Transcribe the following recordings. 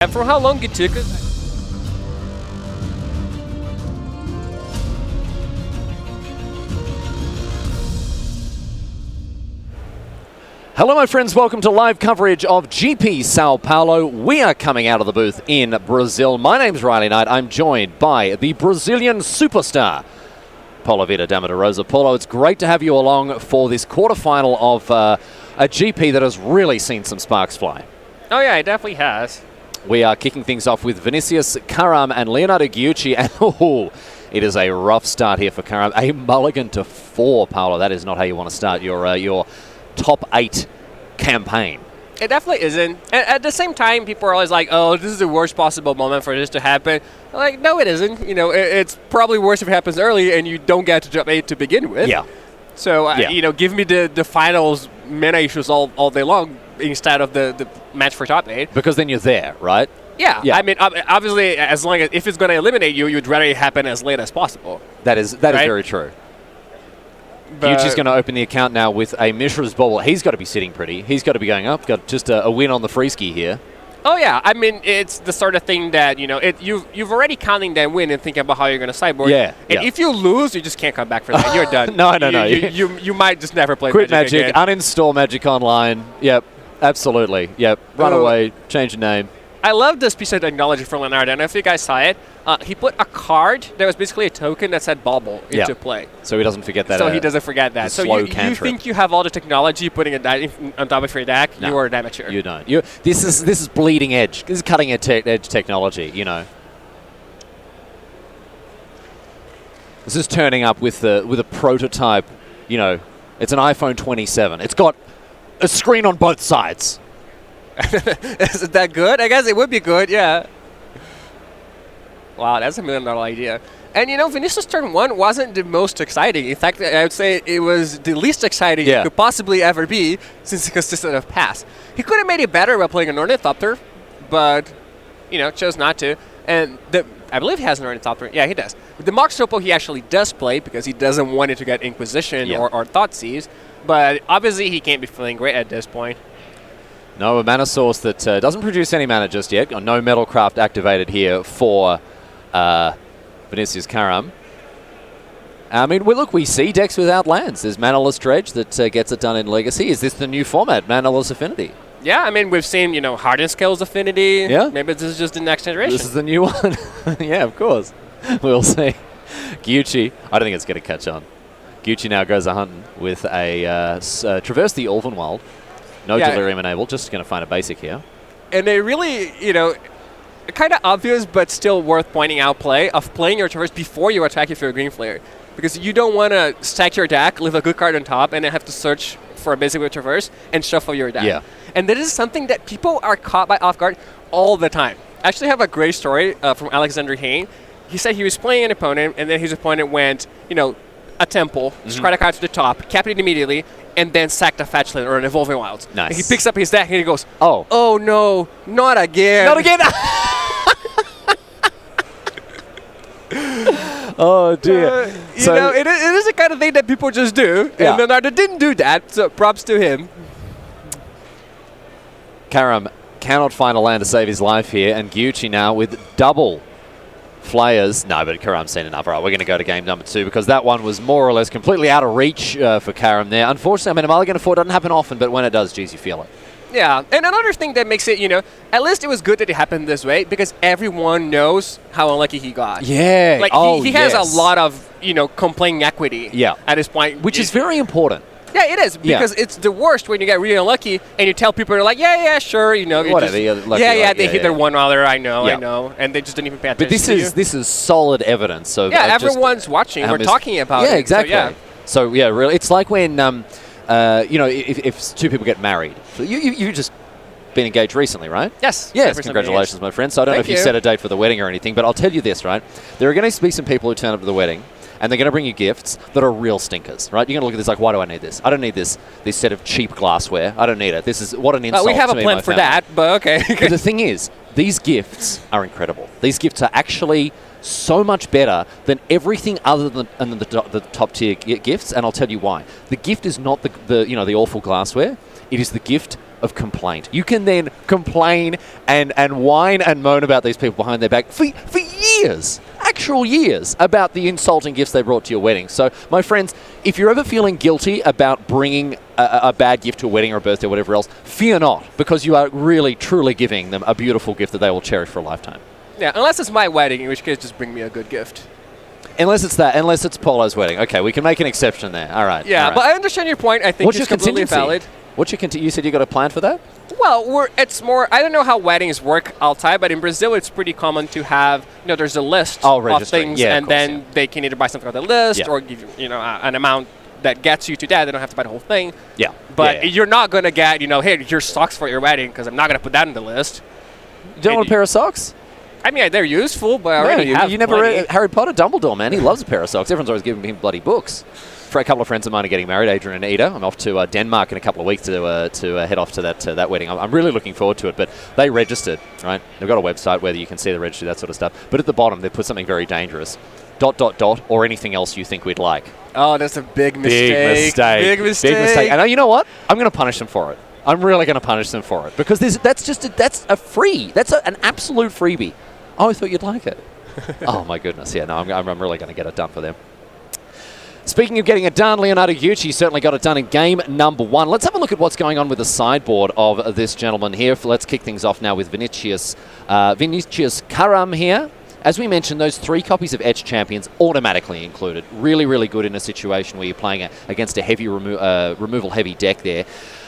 And for how long it took us? Hello my friends, welcome to live coverage of GP Sao Paulo. We are coming out of the booth in Brazil. My name's Riley Knight. I'm joined by the Brazilian superstar, Paulo Rosa. Paulo, it's great to have you along for this quarterfinal of a GP that has really seen some sparks fly. Oh yeah, it definitely has. We are kicking things off with Vinicius Karam and Leonardo Giucci, and it is a rough start here for Karam. A mulligan to 4, Paulo. That is not how you want to start your top 8 campaign. It definitely isn't. And at the same time, people are always like, oh, this is the worst possible moment for this to happen. Like, no, it isn't. You know, it's probably worse if it happens early and you don't get to top 8 to begin with. Yeah. So, you know, give me the finals meta issues all day long instead of the match for top 8. Because then you're there, right? Yeah. I mean, obviously, as long as if it's going to eliminate you, you'd rather it happen as late as possible. That is very true. Giucci's going to open the account now with a Mishra's Bobble. He's got to be sitting pretty. He's got to be going up. Got just a win on the free ski here. Oh, yeah. I mean, it's the sort of thing that, you know, you've already counting that win and thinking about how you're going to sideboard. Yeah. And if you lose, you just can't come back from that. You're done. No. You might just never play Quit Magic again. Uninstall Magic Online. Yep. Absolutely. Yep. Run away. Change your name. I love this piece of technology from Leonardo. I don't know if you guys saw it. He put a card that was basically a token that said bobble into play. So he doesn't forget that. So he doesn't forget that. So you think you have all the technology putting a die on top of your deck? No, you are an amateur. You don't. This is bleeding edge. This is cutting edge technology. You know. This is turning up with a prototype. You know, it's an iPhone 27. It's got a screen on both sides. Is it that good? I guess it would be good, yeah. Wow, that's $1 million idea. And, you know, Vinicius turn 1 wasn't the most exciting. In fact, I would say it was the least exciting it could possibly ever be since it consisted of pass. He could have made it better by playing an Ornithopter, but, you know, chose not to. And I believe he has an Ornithopter. Yeah, he does. The Mox Topo he actually does play because he doesn't want it to get Inquisition or Thoughtseize. But obviously he can't be feeling great at this point. No, a mana source that doesn't produce any mana just yet. Got no Metalcraft activated here for Vinicius Karam. I mean, we see decks without lands. There's Manaless Dredge that gets it done in Legacy. Is this the new format, Manaless Affinity? Yeah, I mean, we've seen, you know, Hardened Scales Affinity. Yeah. Maybe this is just the next generation. This is the new one. Yeah, of course. We'll see. Giucci, I don't think it's going to catch on. Giucci now goes a-hunting with a Traverse the Ulvenwald. No Delirium enabled, just going to find a basic here. And they really, you know, kind of obvious but still worth pointing out play of playing your Traverse before you attack if you're a Green Flare. Because you don't want to stack your deck, leave a good card on top, and then have to search for a basic with Traverse and shuffle your deck. Yeah. And that is something that people are caught by off guard all the time. I actually have a great story from Alexander Hain. He said he was playing an opponent, and then his opponent went, you know, a Temple, discard a card to the top, kept it immediately, and then sacked a Fetchland or an Evolving Wilds. Nice. And he picks up his deck and he goes, oh no, not again. Not again! Oh, dear. You know, it is the kind of thing that people just do, and Leonardo didn't do that, so props to him. Karam cannot find a land to save his life here, and Giucci now with double Flayers. No, but Karam's seen enough. All right, we're going to go to game number 2 because that one was more or less completely out of reach for Karam there. Unfortunately, I mean, a mulligan to 4 doesn't happen often, but when it does, geez, you feel it. Yeah, and another thing that makes it, you know, at least it was good that it happened this way because everyone knows how unlucky he got. Yeah. Like, he has a lot of, you know, complaining equity at this point. Which is very important. Yeah, it is, because it's the worst when you get really unlucky and you tell people, you're like, yeah, sure, you know. Whatever, they hit their one other, I know, and they just didn't even pay attention But this is solid evidence. So everyone's watching. We're talking about it. Yeah, exactly. So, really, it's like when, you know, if 2 people get married. So you just been engaged recently, right? Yes. Yes, congratulations, my friend. So I don't know if you set a date for the wedding or anything, but I'll tell you this, right? There are going to be some people who turn up to the wedding and they're going to bring you gifts that are real stinkers, right? You're going to look at this like, why do I need this? I don't need this set of cheap glassware. I don't need it. This is what an insult to me. We have a plan for that, but okay. But the thing is, these gifts are incredible. These gifts are actually so much better than everything other than the top tier gifts, and I'll tell you why. The gift is not the awful glassware. It is the gift of complaint. You can then complain and whine and moan about these people behind their back for years, actual years, about the insulting gifts they brought to your wedding. So, my friends, if you're ever feeling guilty about bringing a bad gift to a wedding or a birthday or whatever else, fear not, because you are really, truly giving them a beautiful gift that they will cherish for a lifetime. Yeah, unless it's my wedding, in which case just bring me a good gift. Unless it's Paulo's wedding. Okay, we can make an exception there. All right. Yeah, all right. but I understand your point. I think What's it's your completely valid. What's your you said you got a plan for that? Well, it's more, I don't know how weddings work outside, but in Brazil it's pretty common to have, there's a list of things, and then they can either buy something on the list or give you, an amount that gets you to that. They don't have to buy the whole thing. Yeah. But you're not going to get, hey, here's socks for your wedding, because I'm not going to put that in the list. You don't want a pair of socks? I mean, they're useful, but I already have you never read Harry Potter? Dumbledore, man. He loves a pair of socks. Everyone's always giving him bloody books. For a couple of friends of mine are getting married, Adrian and Ida. I'm off to Denmark in a couple of weeks to head off to that wedding. I'm really looking forward to it, but they registered, right? They've got a website where you can see the registry, that sort of stuff. But at the bottom, they put something very dangerous. ... or anything else you think we'd like. Oh, that's a big mistake. Big mistake. And you know what? I'm going to punish them for it. I'm really going to punish them for it, because that's a free. That's an absolute freebie. Oh, I thought you'd like it. Oh, my goodness. Yeah, no, I'm really going to get it done for them. Speaking of getting it done, Leonardo Gucci certainly got it done in game number 1. Let's have a look at what's going on with the sideboard of this gentleman here. Let's kick things off now with Vinicius Karam here. As we mentioned, those 3 copies of Etched Champions automatically included. Really, really good in a situation where you're playing against a heavy removal-heavy deck there.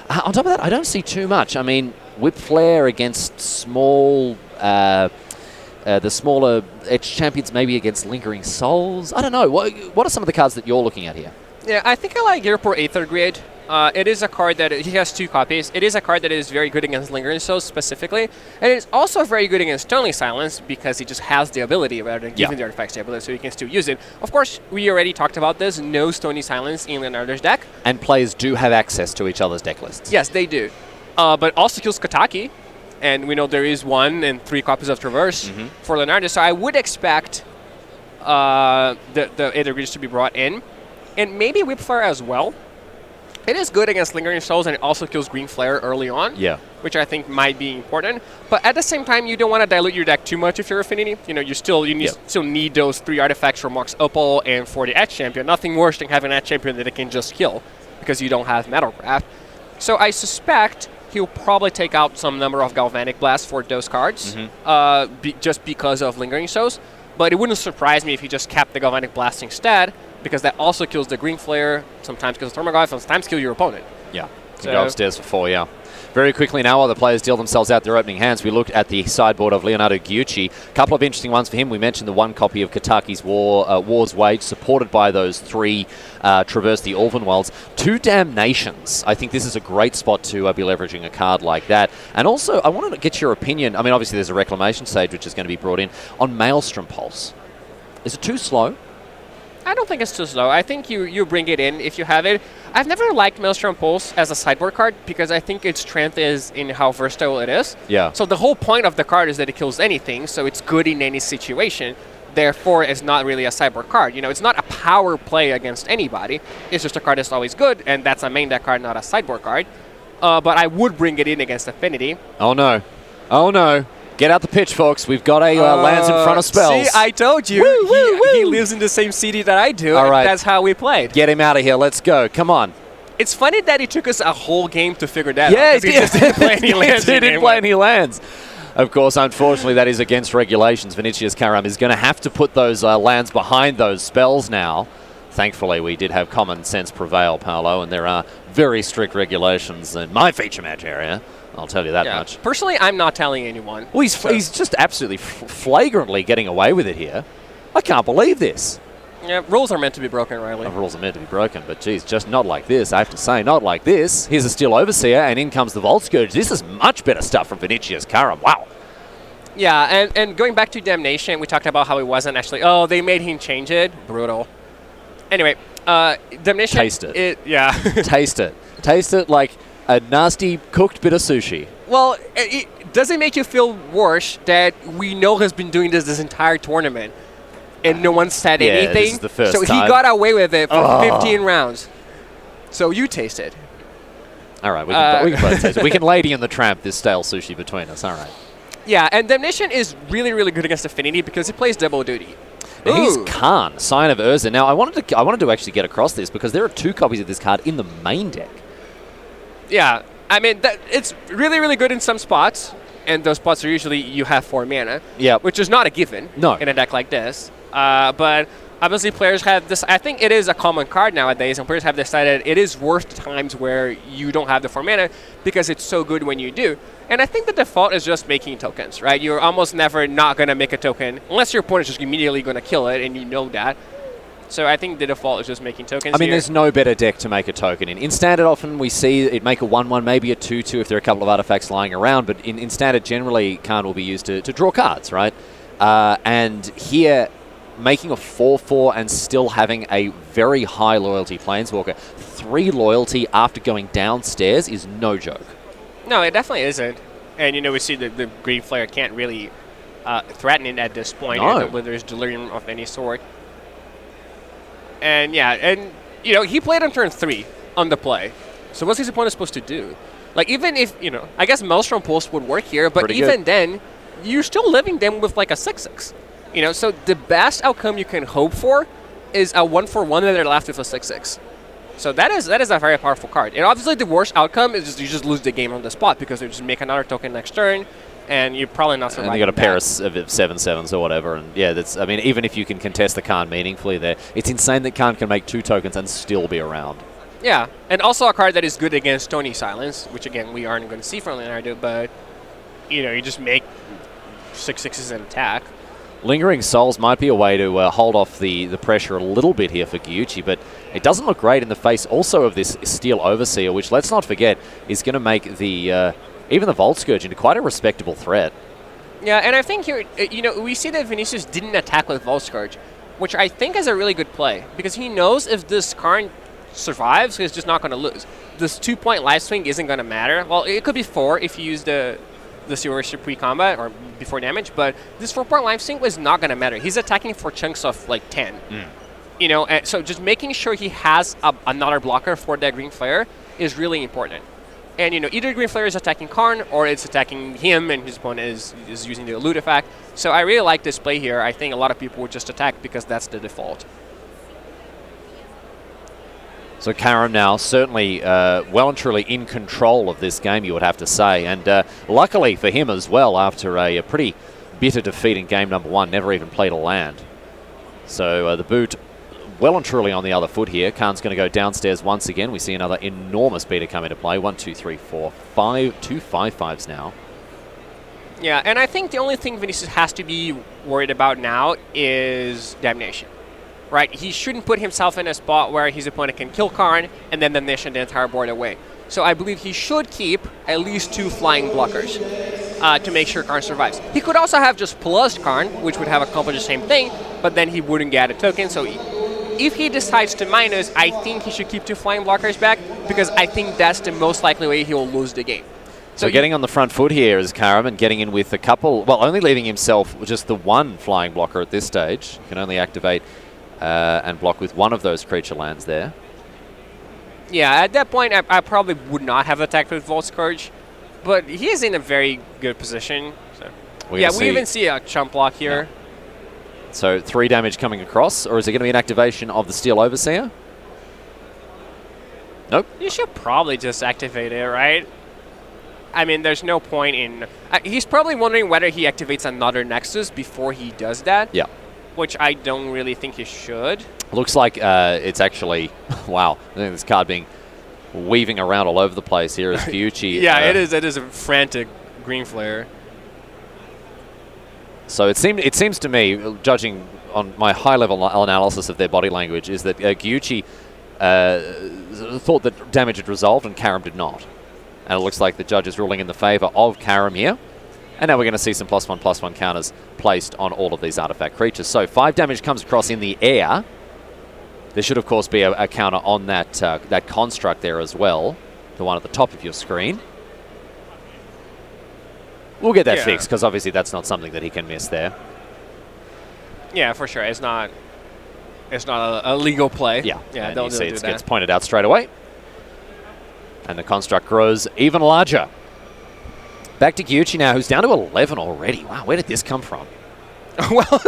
On top of that, I don't see too much. I mean, Whip Flare against small... the smaller Etched Champions maybe against Lingering Souls. I don't know. What are some of the cards that you're looking at here? Yeah, I think I like Airport Aether Grid. It is a card that he has 2 copies. It is a card that is very good against Lingering Souls specifically, and it is also very good against Stony Silence because he just has the ability rather than giving the artifacts the ability, so you can still use it. Of course, we already talked about this. No Stony Silence in Leonardo's deck. And players do have access to each other's deck lists. Yes, they do. But also kills Kataki. And we know there is 1 and 3 copies of Traverse for Leonardo. So I would expect the Aether Grid to be brought in. And maybe Whip Flare as well. It is good against Lingering Souls, and it also kills Green Flare early on. Yeah. Which I think might be important. But at the same time, you don't want to dilute your deck too much if you're Affinity. You still need those 3 artifacts for Mox Opal and for the Etched Champion. Nothing worse than having that champion that it can just kill because you don't have Metalcraft. So I suspect he'll probably take out some number of Galvanic Blasts for those cards, just because of Lingering Souls. But it wouldn't surprise me if he just kept the Galvanic Blast instead, because that also kills the Green Flare, sometimes kills the Tormagog, sometimes kill your opponent. Yeah, can go upstairs for 4, yeah. Very quickly now, while the players deal themselves out their opening hands, we looked at the sideboard of Leonardo Gucci. A couple of interesting ones for him. We mentioned the 1 copy of Kataki's War's Wage, supported by those 3 Traverse the Ulvenwalds. 2 Damnations. I think this is a great spot to be leveraging a card like that. And also, I wanted to get your opinion. I mean, obviously there's a Reclamation Sage, which is going to be brought in, on Maelstrom Pulse. Is it too slow? I don't think it's too slow. I think you bring it in if you have it. I've never liked Maelstrom Pulse as a sideboard card because I think its strength is in how versatile it is. Yeah. So the whole point of the card is that it kills anything, so it's good in any situation. Therefore, it's not really a sideboard card. It's not a power play against anybody. It's just a card that's always good, and that's a main deck card, not a sideboard card. But I would bring it in against Affinity. Oh, no. Oh, no. Get out the pitchforks. We've got a lands in front of spells. See, I told you. He lives in the same city that I do. All right. That's how we played. Get him out of here. Let's go. Come on. It's funny that it took us a whole game to figure that out. Yeah, he just didn't play any lands. He didn't play any lands. Of course, unfortunately, that is against regulations. Vinicius Karam is going to have to put those lands behind those spells now. Thankfully, we did have common sense prevail, Paulo, and there are very strict regulations in my feature match area. I'll tell you that much. Personally, I'm not telling anyone. Well, he's just absolutely flagrantly getting away with it here. I can't believe this. Yeah, rules are meant to be broken, Riley. Rules are meant to be broken, but geez, just not like this. I have to say, not like this. Here's a Steel Overseer, and in comes the Vault Scourge. This is much better stuff from Vinicius Karam. Wow. Yeah, and going back to Damnation, we talked about how it wasn't actually... Oh, they made him change it. Brutal. Anyway, Damnation... Taste it. Yeah. Taste it. Taste it like a nasty cooked bit of sushi. Well, does it make you feel worse that we know has been doing this entire tournament and no one said anything? This is the first time. He got away with it for 15 rounds. So you taste it. All right, we can both say so. We can Lady and the Tramp this stale sushi between us. All right. Yeah, and Damnation is really, really good against Affinity because he plays double duty. Now he's Khan, Sign of Urza. Now, I wanted to actually get across this because there are 2 copies of this card in the main deck. Yeah, I mean, it's really, really good in some spots, and those spots are usually you have 4 mana, which is not a given in a deck like this. But obviously players have this. I think it is a common card nowadays, and players have decided it is worth the times where you don't have the 4 mana because it's so good when you do. And I think the default is just making tokens, right? You're almost never not going to make a token unless your opponent is just immediately going to kill it, and you know that. So I think the default is just making tokens. I mean, there's no better deck to make a token in. In Standard, often we see it make a 1/1, maybe a 2/2 if there are a couple of artifacts lying around. But in Standard, generally, Khan will be used to draw cards, right? And here, making a 4/4 and still having a very high loyalty Planeswalker, 3 loyalty after going downstairs is no joke. No, it definitely isn't. And, we see the Green Flare can't really threaten it at this point when there's Delirium of any sort. And, he played on turn 3 on the play. So what's his opponent supposed to do? Like, even if, I guess Maelstrom Pulse would work here, but even then, you're still living them with, like, a 6/6. So the best outcome you can hope for is a 1/1 that they're left with a 6/6. So that is a very powerful card. And obviously the worst outcome is you just lose the game on the spot because they just make another token next turn, and you're probably not surviving. And you got a pair of 7/7s or whatever, and I mean, even if you can contest the Khan meaningfully there, it's insane that Khan can make 2 tokens and still be around. Yeah, and also a card that is good against Stony Silence, which again we aren't going to see from Leonardo, but you just make 6/6s and attack. Lingering Souls might be a way to hold off the pressure a little bit here for Gyuchi, but it doesn't look great in the face also of this Steel Overseer, which, let's not forget, is going to make the even the Volt Scourge into quite a respectable threat. Yeah, and I think here, we see that Vinicius didn't attack with Volt Scourge, which I think is a really good play, because he knows if this card survives, he's just not going to lose. This 2-point life swing isn't going to matter. Well, it could be 4 if you use the Silver pre-combat or before damage, but this 4-point life swing was not going to matter. He's attacking for chunks of like 10. And so just making sure he has another blocker for that Green Flare is really important. And either Green Flare is attacking Karn or it's attacking him, and his opponent is using the Elude effect. So I really like this play here. I think a lot of people would just attack because that's the default. So Karam now certainly well and truly in control of this game, you would have to say. And luckily for him as well, after a pretty bitter defeat in game number 1, never even played a land. So the boot well and truly on the other foot here. Khan's going to go downstairs once again. We see another enormous beater come into play. 1, 2, 3, 4, 5. 2 5/5s now. Yeah, and I think the only thing Vinicius has to be worried about now is Damnation. Right, he shouldn't put himself in a spot where his opponent can kill Karn and then Damnation the entire board away. So I believe he should keep at least 2 flying blockers to make sure Karn survives. He could also have just plus Karn, which would have accomplished the same thing, but then he wouldn't get a token. So if he decides to minus, I think he should keep 2 flying blockers back, because I think that's the most likely way he will lose the game. So getting on the front foot here is Karam, and getting in with a couple, well, only leaving himself with just the 1 flying blocker at this stage. He can only activate and block with 1 of those creature lands there. Yeah, at that point, I probably would not have attacked with Volt Scourge, but he is in a very good position. So. We even see a chump block here. No. So 3 damage coming across, or is it going to be an activation of the Steel Overseer? Nope. You should probably just activate it, right? I mean, there's no point in... he's probably wondering whether he activates another Nexus before he does that. Yeah. Which I don't really think he should. Looks like it's actually... wow. I think this card being weaving around all over the place here is Gyuchi. Yeah, it is a frantic Green Flare. So it seems to me, judging on my high-level analysis of their body language, is that Gyuchi thought that damage had resolved and Karam did not. And it looks like the judge is ruling in the favor of Karam here. And now we're going to see some +1/+1 counters placed on all of these artifact creatures. So 5 damage comes across in the air. There should, of course, be a counter on that that construct there as well, the one at the top of your screen. We'll get that fixed, because obviously that's not something that he can miss there. Yeah, for sure. It's not a legal play. Yeah, yeah. And you see it gets pointed out straight away. And the construct grows even larger. Back to Gyuchi now, who's down to 11 already. Wow, where did this come from? Well,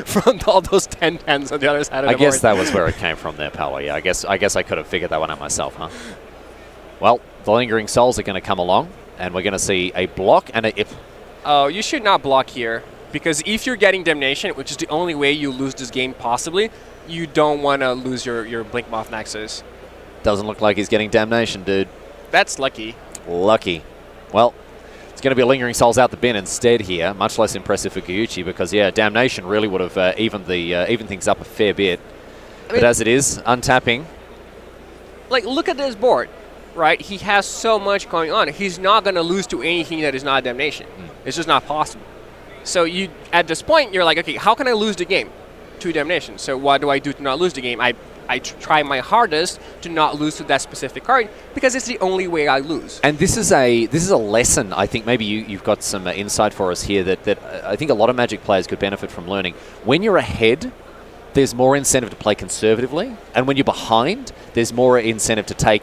from all those 10-10s on the other side of the board. I guess that was where it came from there, Paulo. Yeah, I guess I could have figured that one out myself, huh? Well, the Lingering Souls are going to come along, and we're going to see a block and a... Oh, you should not block here, because if you're getting Damnation, which is the only way you lose this game possibly, you don't want to lose your Blink Moth Nexus. Doesn't look like he's getting Damnation, dude. That's lucky. Lucky. Well, it's going to be a Lingering Souls out the bin instead here. Much less impressive for Gyuchi because, yeah, Damnation really would have evened things up a fair bit. But as it is, untapping. Like, look at this board, right? He has so much going on. He's not going to lose to anything that is not Damnation. It's just not possible. So you, at this point, you're like, okay, how can I lose the game? To Damnation. So what do I do to not lose the game? I try my hardest to not lose to that specific card because it's the only way I lose. And this is a lesson. I think maybe you've got some insight for us here that I think a lot of Magic players could benefit from learning. When you're ahead, there's more incentive to play conservatively, and when you're behind, there's more incentive to take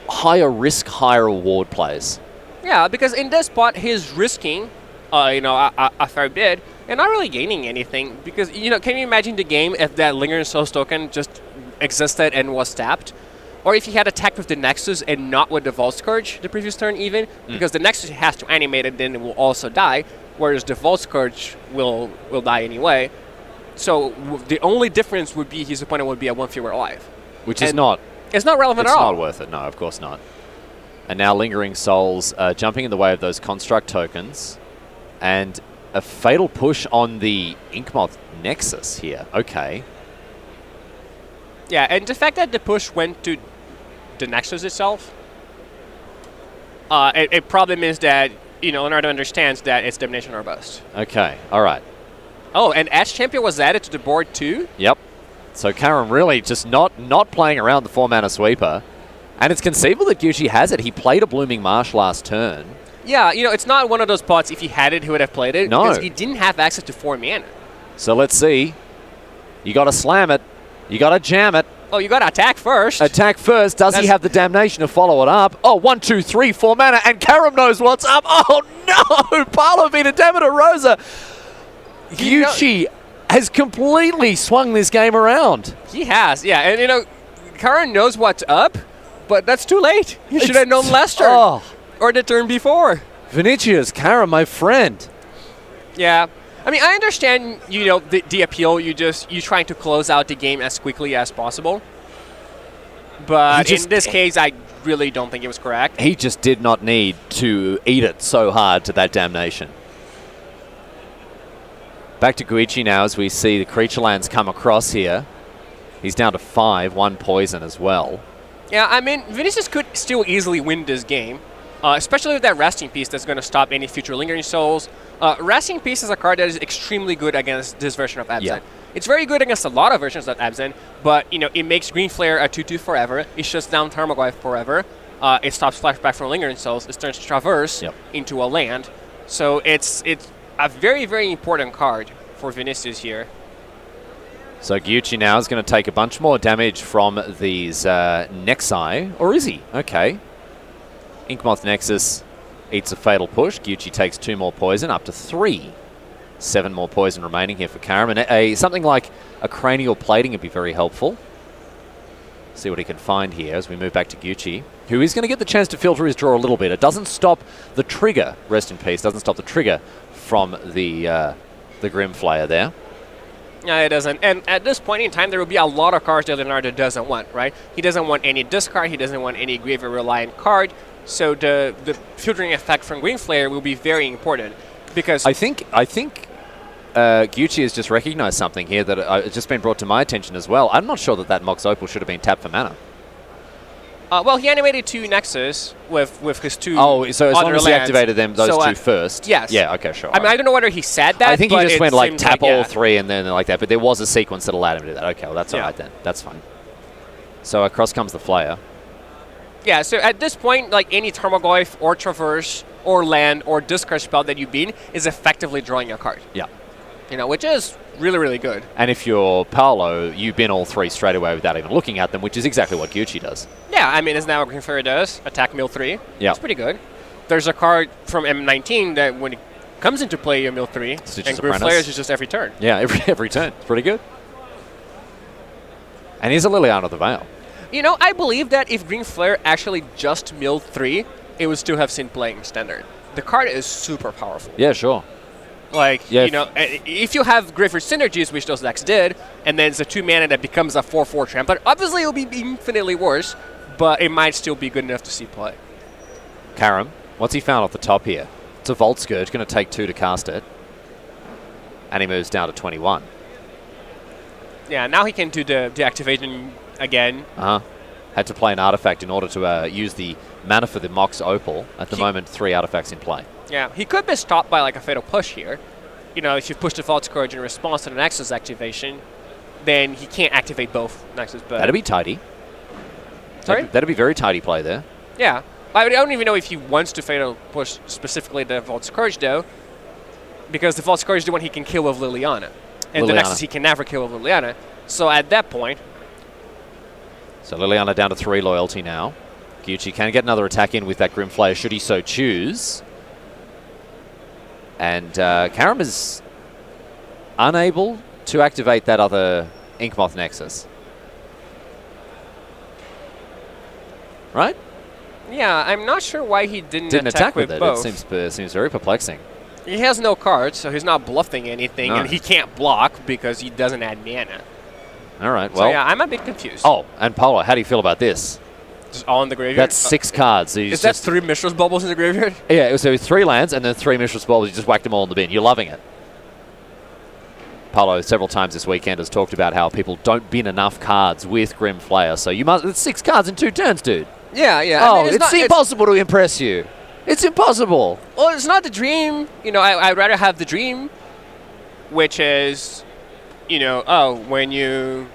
higher risk, higher reward plays. Yeah, because in this spot, he's risking, a fair bit, and not really gaining anything. Because can you imagine the game if that Lingering Souls token just existed and was tapped, or if he had attacked with the Nexus and not with the Vault Scourge the previous turn even, because the Nexus has to animate it, then it will also die, whereas the Vault Scourge will die anyway. So the only difference would be his opponent would be at 1 fewer alive, which is not. It's not relevant at all. It's not worth it. No, of course not. And now Lingering Souls jumping in the way of those construct tokens, and a fatal push on the Inkmoth Nexus here. Okay. Yeah, and the fact that the push went to the Nexus itself, it probably means that, Leonardo understands that it's Damnation or Bust. Okay, all right. Oh, and Edge Champion was added to the board too? Yep. So Karam really just not playing around the 4-mana sweeper. And it's conceivable that Gyuchi has it. He played a Blooming Marsh last turn. Yeah, it's not one of those pots, if he had it, he would have played it. No. Because he didn't have access to 4 mana. So let's see. You got to slam it. You got to jam it. Oh, you got to attack first. Attack first. Does he have the Damnation to follow it up? Oh, 1, 2, 3, 4 mana, and Karam knows what's up. Oh, no! Paulo beat a Demeter Rosa. Gyuchi has completely swung this game around. He has, yeah. And, Karam knows what's up, but that's too late. You should have known last turn. Oh. Or the turn before. Vinicius, Karam, my friend. Yeah. I mean, I understand, the appeal. You trying to close out the game as quickly as possible. But in this case, I really don't think it was correct. He just did not need to eat it so hard to that Damnation. Back to Gyuchi now as we see the creature lands come across here. He's down to 5, 1 poison as well. Yeah, I mean, Vinicius could still easily win this game. Especially with that Resting Piece that's going to stop any future Lingering Souls. Resting Piece is a card that is extremely good against this version of Absent. Yeah. It's very good against a lot of versions of Absent, but it makes Green Flare a 2/2 forever. It shuts down Tarmogoyf forever. It stops Flashback from Lingering Souls. It turns Traverse into a land. So it's a very, very important card for Vinicius here. So Gyuchi now is going to take a bunch more damage from these Nexi. Or is he? Okay. Inkmoth Nexus eats a fatal push. Gyuchi takes 2 more poison, up to 3. 7 more poison remaining here for Karam. And something like a Cranial Plating would be very helpful. See what he can find here as we move back to Gyuchi, who is going to get the chance to filter his draw a little bit. It doesn't stop the trigger, rest in peace, doesn't stop the trigger from the Grim Flayer there. No, it doesn't. And at this point in time, there will be a lot of cards that Leonardo doesn't want, right? He doesn't want any discard. He doesn't want any Graveyard-reliant card. So the filtering effect from Green Flare will be very important because I think Gyuchi has just recognized something here that it's just been brought to my attention as well. I'm not sure that Mox Opal should have been tapped for mana. Well, he animated 2 Nexus with his 2. Oh, so as long as he lands. activated those 2 first. Yes. Yeah. Okay. Sure. I mean, I don't know whether he said that. I think he just went like tap all 3 and then like that. But there was a sequence that allowed him to do that. Okay. Well, that's all right then. That's fine. So across comes the Flayer. Yeah, so at this point, like any Tarmogoyf or Traverse or land or discard spell that you beat is effectively drawing a card. Yeah. which is really, really good. And if you're Paulo, you bin all 3 straight away without even looking at them, which is exactly what Gucci does. Yeah, I mean, isn't that what Green Flare does? Attack mill 3. Yeah. It's pretty good. There's a card from M19 that when it comes into play, you mill 3, and Green Flare is just every turn. Yeah, every turn. It's pretty good. And here's a Liliana of the Veil. I believe that if Green Flare actually just milled 3, it would still have seen playing standard. The card is super powerful. Yeah, sure. Like, if you have Graveyard Synergies, which those decks did, and then it's a 2-mana that becomes a 4/4 Trampler, obviously it will be infinitely worse, but it might still be good enough to see play. Karam, what's he found off the top here? It's a Volt Scourge, going to take 2 to cast it. And he moves down to 21. Yeah, now he can do the activation again. Had to play an artifact in order to use the mana for the Mox Opal. At the moment, 3 artifacts in play. Yeah, he could be stopped by like a Fatal Push here. If you push the Vault Scourge in response to the Nexus activation, then he can't activate both Nexus. But that'd be tidy. Sorry? That'd be very tidy play there. Yeah. I don't even know if he wants to Fatal Push specifically the Vault Scourge, though, because the Vault Scourge is the one he can kill with Liliana. And the Nexus he can never kill with Liliana. So at that point... So Liliana down to 3 loyalty now. Gucci can get another attack in with that Grim Flare should he so choose. And Karam is unable to activate that other Inkmoth Nexus. Right? Yeah, I'm not sure why he didn't attack with it. both. It seems very perplexing. He has no cards, so he's not bluffing anything, and he can't block because he doesn't add mana. All right, well... So yeah, I'm a bit confused. Oh, and Paulo, how do you feel about this? Just all in the graveyard? That's 6 cards. So is that 3 Mishra's Bubbles in the graveyard? Yeah, so 3 lands and then 3 Mishra's Bubbles. You just whacked them all in the bin. You're loving it. Paulo several times this weekend has talked about how people don't bin enough cards with Grim Flare. So you must... It's 6 cards in 2 turns, dude. Yeah, yeah. Oh, I mean, it's impossible to impress you. It's impossible. Well, it's not the dream. I'd rather have the dream, which is, when you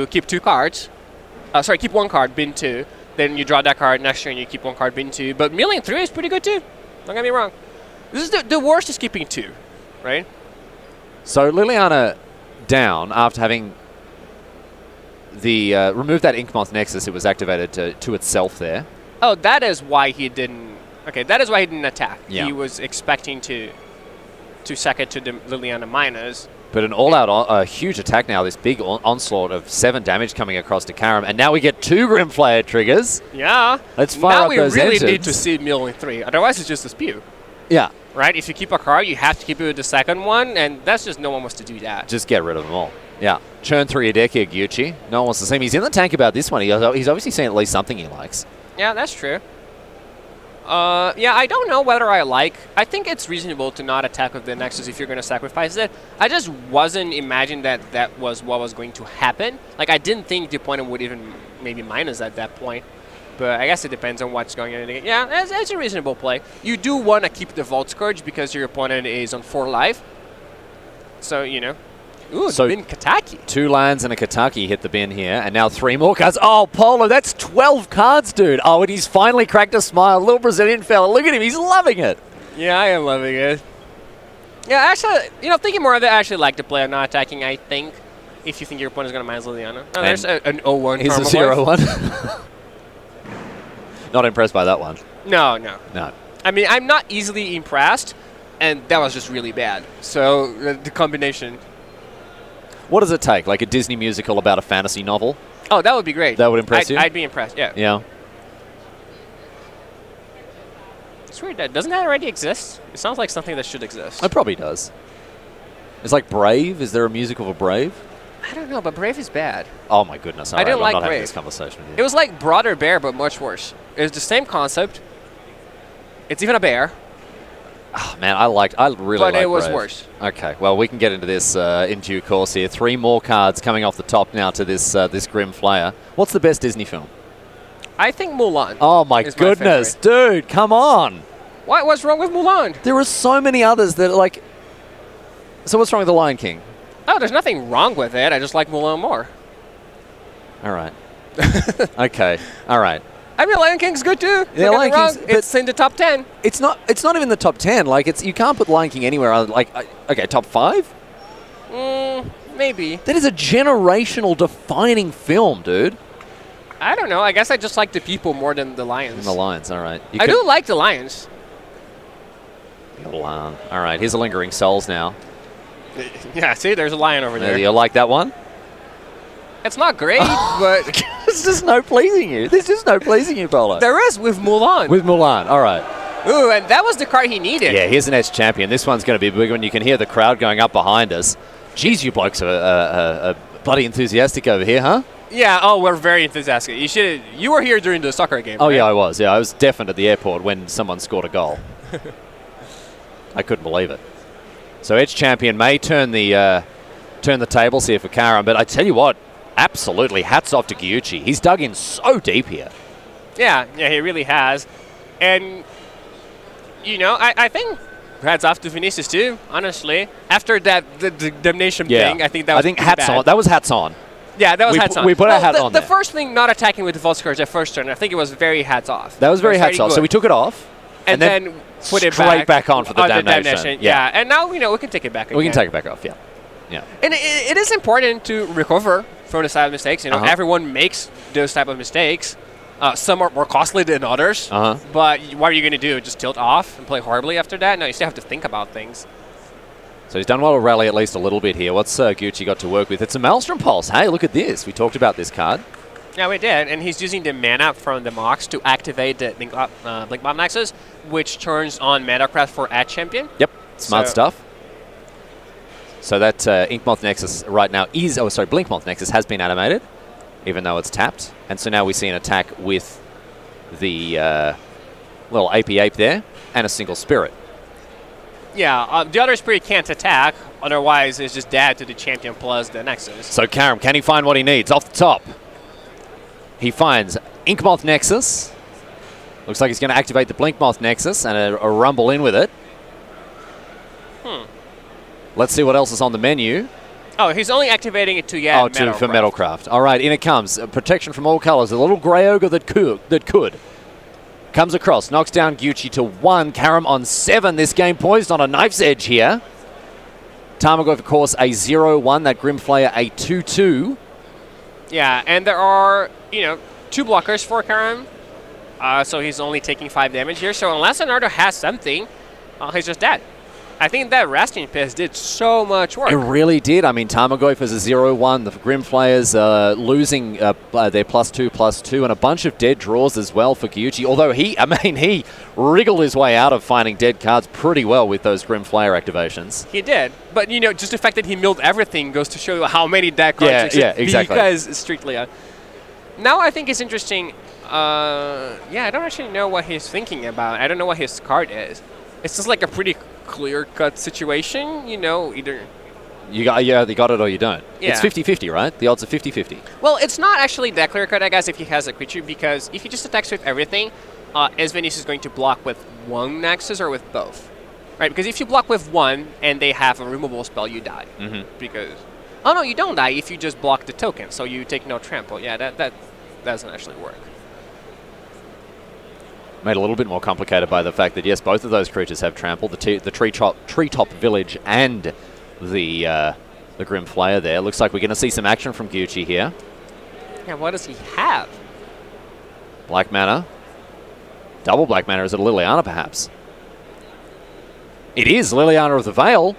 keep 2 cards, keep 1 card, bin 2, then you draw that card next turn, you keep 1 card, bin 2. But milling 3 is pretty good too. Don't get me wrong. This is the worst is keeping 2, right? So Liliana down after having the remove that Inkmoth Nexus. It was activated to itself there. Oh, that is why he didn't. Okay, that is why he didn't attack. Yeah. He was expecting to sack it to the Liliana miners. But an all-out, huge attack now. This big onslaught of 7 damage coming across to Karam, and now we get 2 Grim Flare triggers. Yeah. Let's fire up those Now we really engines. need to see milling 3. Otherwise, it's just a spew. Yeah. Right? If you keep a card, you have to keep it with the second one, and that's just no one wants to do that. Just get rid of them all. Yeah. Churn 3 a deck here, Gucci. No one wants to see him. He's in the tank about this one. He's obviously seen at least something he likes. Yeah, that's true. Yeah, I don't know whether I think it's reasonable to not attack with the Nexus if you're going to sacrifice it. I just wasn't imagining that was what was going to happen. Like, I didn't think the opponent would even maybe minus at that point. But I guess it depends on what's going on in the game. Yeah, that's a reasonable play. You do want to keep the Vault Scourge because your opponent is on 4 life. So, Ooh, so bin Kataki. 2 lands and a Kataki hit the bin here, and now 3 more cards. Oh, Paulo, that's 12 cards, dude. Oh, and he's finally cracked a smile. Little Brazilian fella. Look at him. He's loving it. Yeah, I am loving it. Yeah, actually, thinking more of it, I actually like to play on not attacking, I think, if you think your opponent's going to minus Liliana. Oh, there's an 0-1. He's a 0-1. Not impressed by that one. No. I mean, I'm not easily impressed, and that was just really bad. So, the combination... What does it take? Like a Disney musical about a fantasy novel? Oh, that would be great. That would impress you? I'd be impressed, yeah. Yeah. It's weird. Doesn't that already exist? It sounds like something that should exist. It probably does. It's like Brave. Is there a musical for Brave? I don't know, but Brave is bad. Oh, my goodness. I didn't like I'm not Brave. having this conversation with you. It was like Brother Bear, but much worse. It was the same concept. It's even a bear. Oh, man, I really liked But it was Brave. worse. Okay, well, we can get into this in due course here. 3 more cards coming off the top now to this this Grim Flare. What's the best Disney film? I think Mulan. Oh, my goodness. Dude, come on. What's wrong with Mulan? There are so many others that are like... So what's wrong with The Lion King? Oh, there's nothing wrong with it. I just like Mulan more. All right. Okay, all right. I mean, Lion King's good too. Yeah, Lion King's, it's in the top 10. It's not even the top 10. Like, you can't put Lion King anywhere other, like, okay, top 5? Maybe. That is a generational defining film, dude. I don't know. I guess I just like the people more than the lions. And the lions, all right. I do like the lions. All right, here's a Lingering Souls now. Yeah, see, there's a lion over there. You like that one? It's not great, but... There's just no pleasing you. There's just no pleasing you, Paulo. There is with Mulan. With Mulan, all right. Ooh, and that was the card he needed. Yeah, here's an Edge champion. This one's going to be a big one. You can hear the crowd going up behind us. Jeez, you blokes are bloody enthusiastic over here, huh? Yeah, oh, we're very enthusiastic. You were here during the soccer game, Oh, right? yeah, I was. Yeah, I was deafened at the airport when someone scored a goal. I couldn't believe it. So Edge champion may turn the tables here for Karam, but I tell you what, absolutely hats off to Gyuchi. He's dug in so deep here. Yeah, he really has. And, you know, I think hats off to Vinicius too, honestly. After the damnation thing, I think that was hats bad. on. That was hats on. Yeah, that was hats on. We put our hat on The there. first thing not attacking with the false cards at first turn, I think it was very hats off. That was very hats off. So we took it off. And then put it straight back on for the damnation. Yeah, and now, you know, we can take it back again. We can take it back off, yeah. And it is important to recover from this type of mistakes. You know, everyone makes those type of mistakes. Some are more costly than others. But what are you going to do? Just tilt off and play horribly after that? No, you still have to think about things. So he's done well to rally at least a little bit here. What's Gucci got to work with? It's a Maelstrom Pulse. Hey, look at this. We talked about this card. Yeah, we did. And he's using the mana from the Mox to activate the Blink Bomb Nexus, which turns on Metacraft for Ad Champion. Yep, smart stuff. So that Inkmoth Nexus right now is... Oh, sorry, Blinkmoth Nexus has been animated, even though it's tapped. And so now we see an attack with the little apey ape there and a single spirit. Yeah, the other spirit can't attack, otherwise it's just dead to the champion plus the Nexus. So Karam, can he find what he needs? Off the top, he finds Inkmoth Nexus. Looks like he's going to activate the Blinkmoth Nexus and a rumble in with it. Let's see what else is on the menu. Oh, he's only activating it to for Metalcraft. All right, in it comes. Protection from all colors. A little grey ogre that could. Comes across, knocks down Gucci to 1. Karam on 7. This game poised on a knife's edge here. Tarmogoyf, of course, a 0-1. That Grimflayer, a 2-2. Yeah, and there are, 2 blockers for Karam. So he's only taking 5 damage here. So unless Leonardo has something, he's just dead. I think that Resting Piss did so much work. It really did. I mean, Tarmogoyf is a 0-1. The Grimflayers losing their +2/+2, and a bunch of dead draws as well for Gyuchi. Although he wriggled his way out of finding dead cards pretty well with those Grimflayer activations. He did. But, just the fact that he milled everything goes to show you how many dead cards exactly. Because strictly... Now I think it's interesting. I don't actually know what he's thinking about. I don't know what his card is. It's just like a pretty clear-cut situation, either... You got it or you don't. Yeah. It's 50-50, right? The odds are 50-50. Well, it's not actually that clear-cut, I guess, if he has a creature, because if he just attacks with everything, is Vinicius going to block with one Nexus or with both? Right, because if you block with one and they have a removal spell, you die. Because... Oh, no, you don't die if you just block the token, so you take no trample. Yeah, that doesn't actually work. Made a little bit more complicated by the fact that, yes, both of those creatures have trample, the treetop village and the Grimflayer there. Looks like we're going to see some action from Gucci here. Yeah, what does he have? Black mana. Double black mana. Is it a Liliana, perhaps? It is Liliana of the Veil.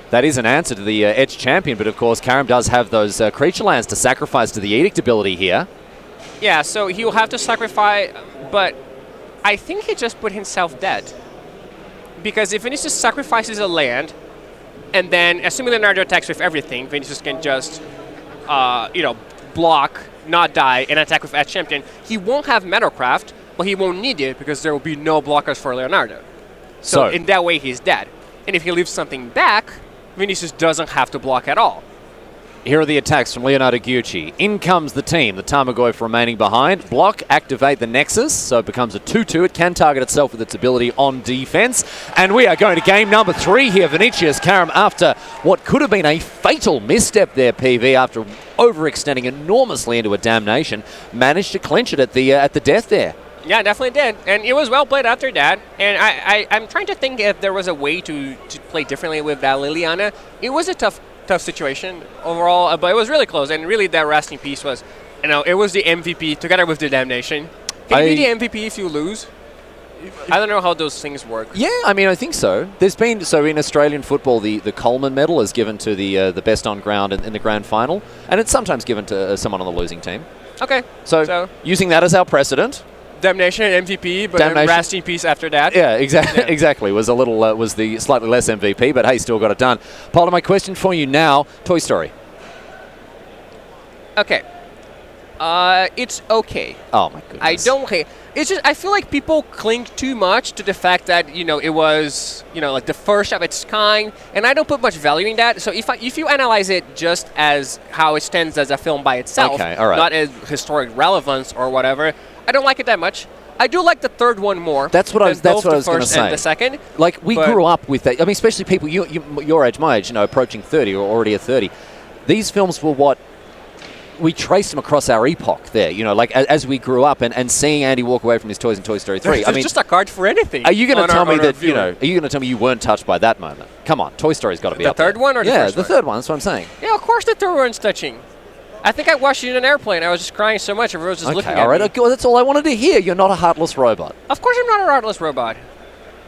That is an answer to the Edge Champion, but of course Karam does have those creature lands to sacrifice to the Edict ability here. Yeah, so he will have to sacrifice, but I think he just put himself dead. Because if Vinicius sacrifices a land, and then assuming Leonardo attacks with everything, Vinicius can just, block, not die, and attack with Edge Champion. He won't have Metalcraft, but he won't need it because there will be no blockers for Leonardo. So in that way, he's dead. And if he leaves something back, Vinicius doesn't have to block at all. Here are the attacks from Leonardo Gucci. In comes the team, the Tarmogoyf remaining behind. Block, activate the Nexus, so it becomes a 2-2. It can target itself with its ability on defense. And we are going to game number 3 here. Vinicius Karam, after what could have been a fatal misstep there, PV, after overextending enormously into a damnation, managed to clinch it at the death there. Yeah, definitely did. And it was well played after that. And I'm trying to think if there was a way to play differently with that Liliana. It was a tough situation overall, but it was really close. And really, that resting piece was, it was the MVP together with the damnation. Can you be the MVP if you lose? I don't know how those things work. Yeah, I mean, I think so. There's been, in Australian football, the Coleman medal is given to the best on ground in the grand final, and it's sometimes given to someone on the losing team. Okay. So using that as our precedent. Damnation and MVP, but then resting piece after that. Yeah, exactly. Yeah. Exactly. Was the slightly less MVP, but hey, still got it done. Paulo, my question for you now: Toy Story. Okay. It's okay. Oh my goodness. I don't hate. It's just I feel like people cling too much to the fact that it was like the first of its kind, and I don't put much value in that. So if you analyze it just as how it stands as a film by itself, okay, all right, not as historic relevance or whatever, I don't like it that much. I do like the third one more. That's what I was going to say. And the second, like we grew up with that. I mean, especially people your age, my age, approaching 30 or already at 30. These films were what. We traced them across our epoch there, like as we grew up, and seeing Andy walk away from his toys in Toy Story 3. I mean, just a card for anything. Are you going to tell me that Are you going to tell me you weren't touched by that moment? Come on, Toy Story's got to be up there. The third one or the first one? Yeah, the third one. That's what I'm saying. Yeah, of course the third one's touching. I think I watched it in an airplane. I was just crying so much. Everyone was just looking at me. All right. Okay, that's all I wanted to hear. You're not a heartless robot. Of course I'm not a heartless robot.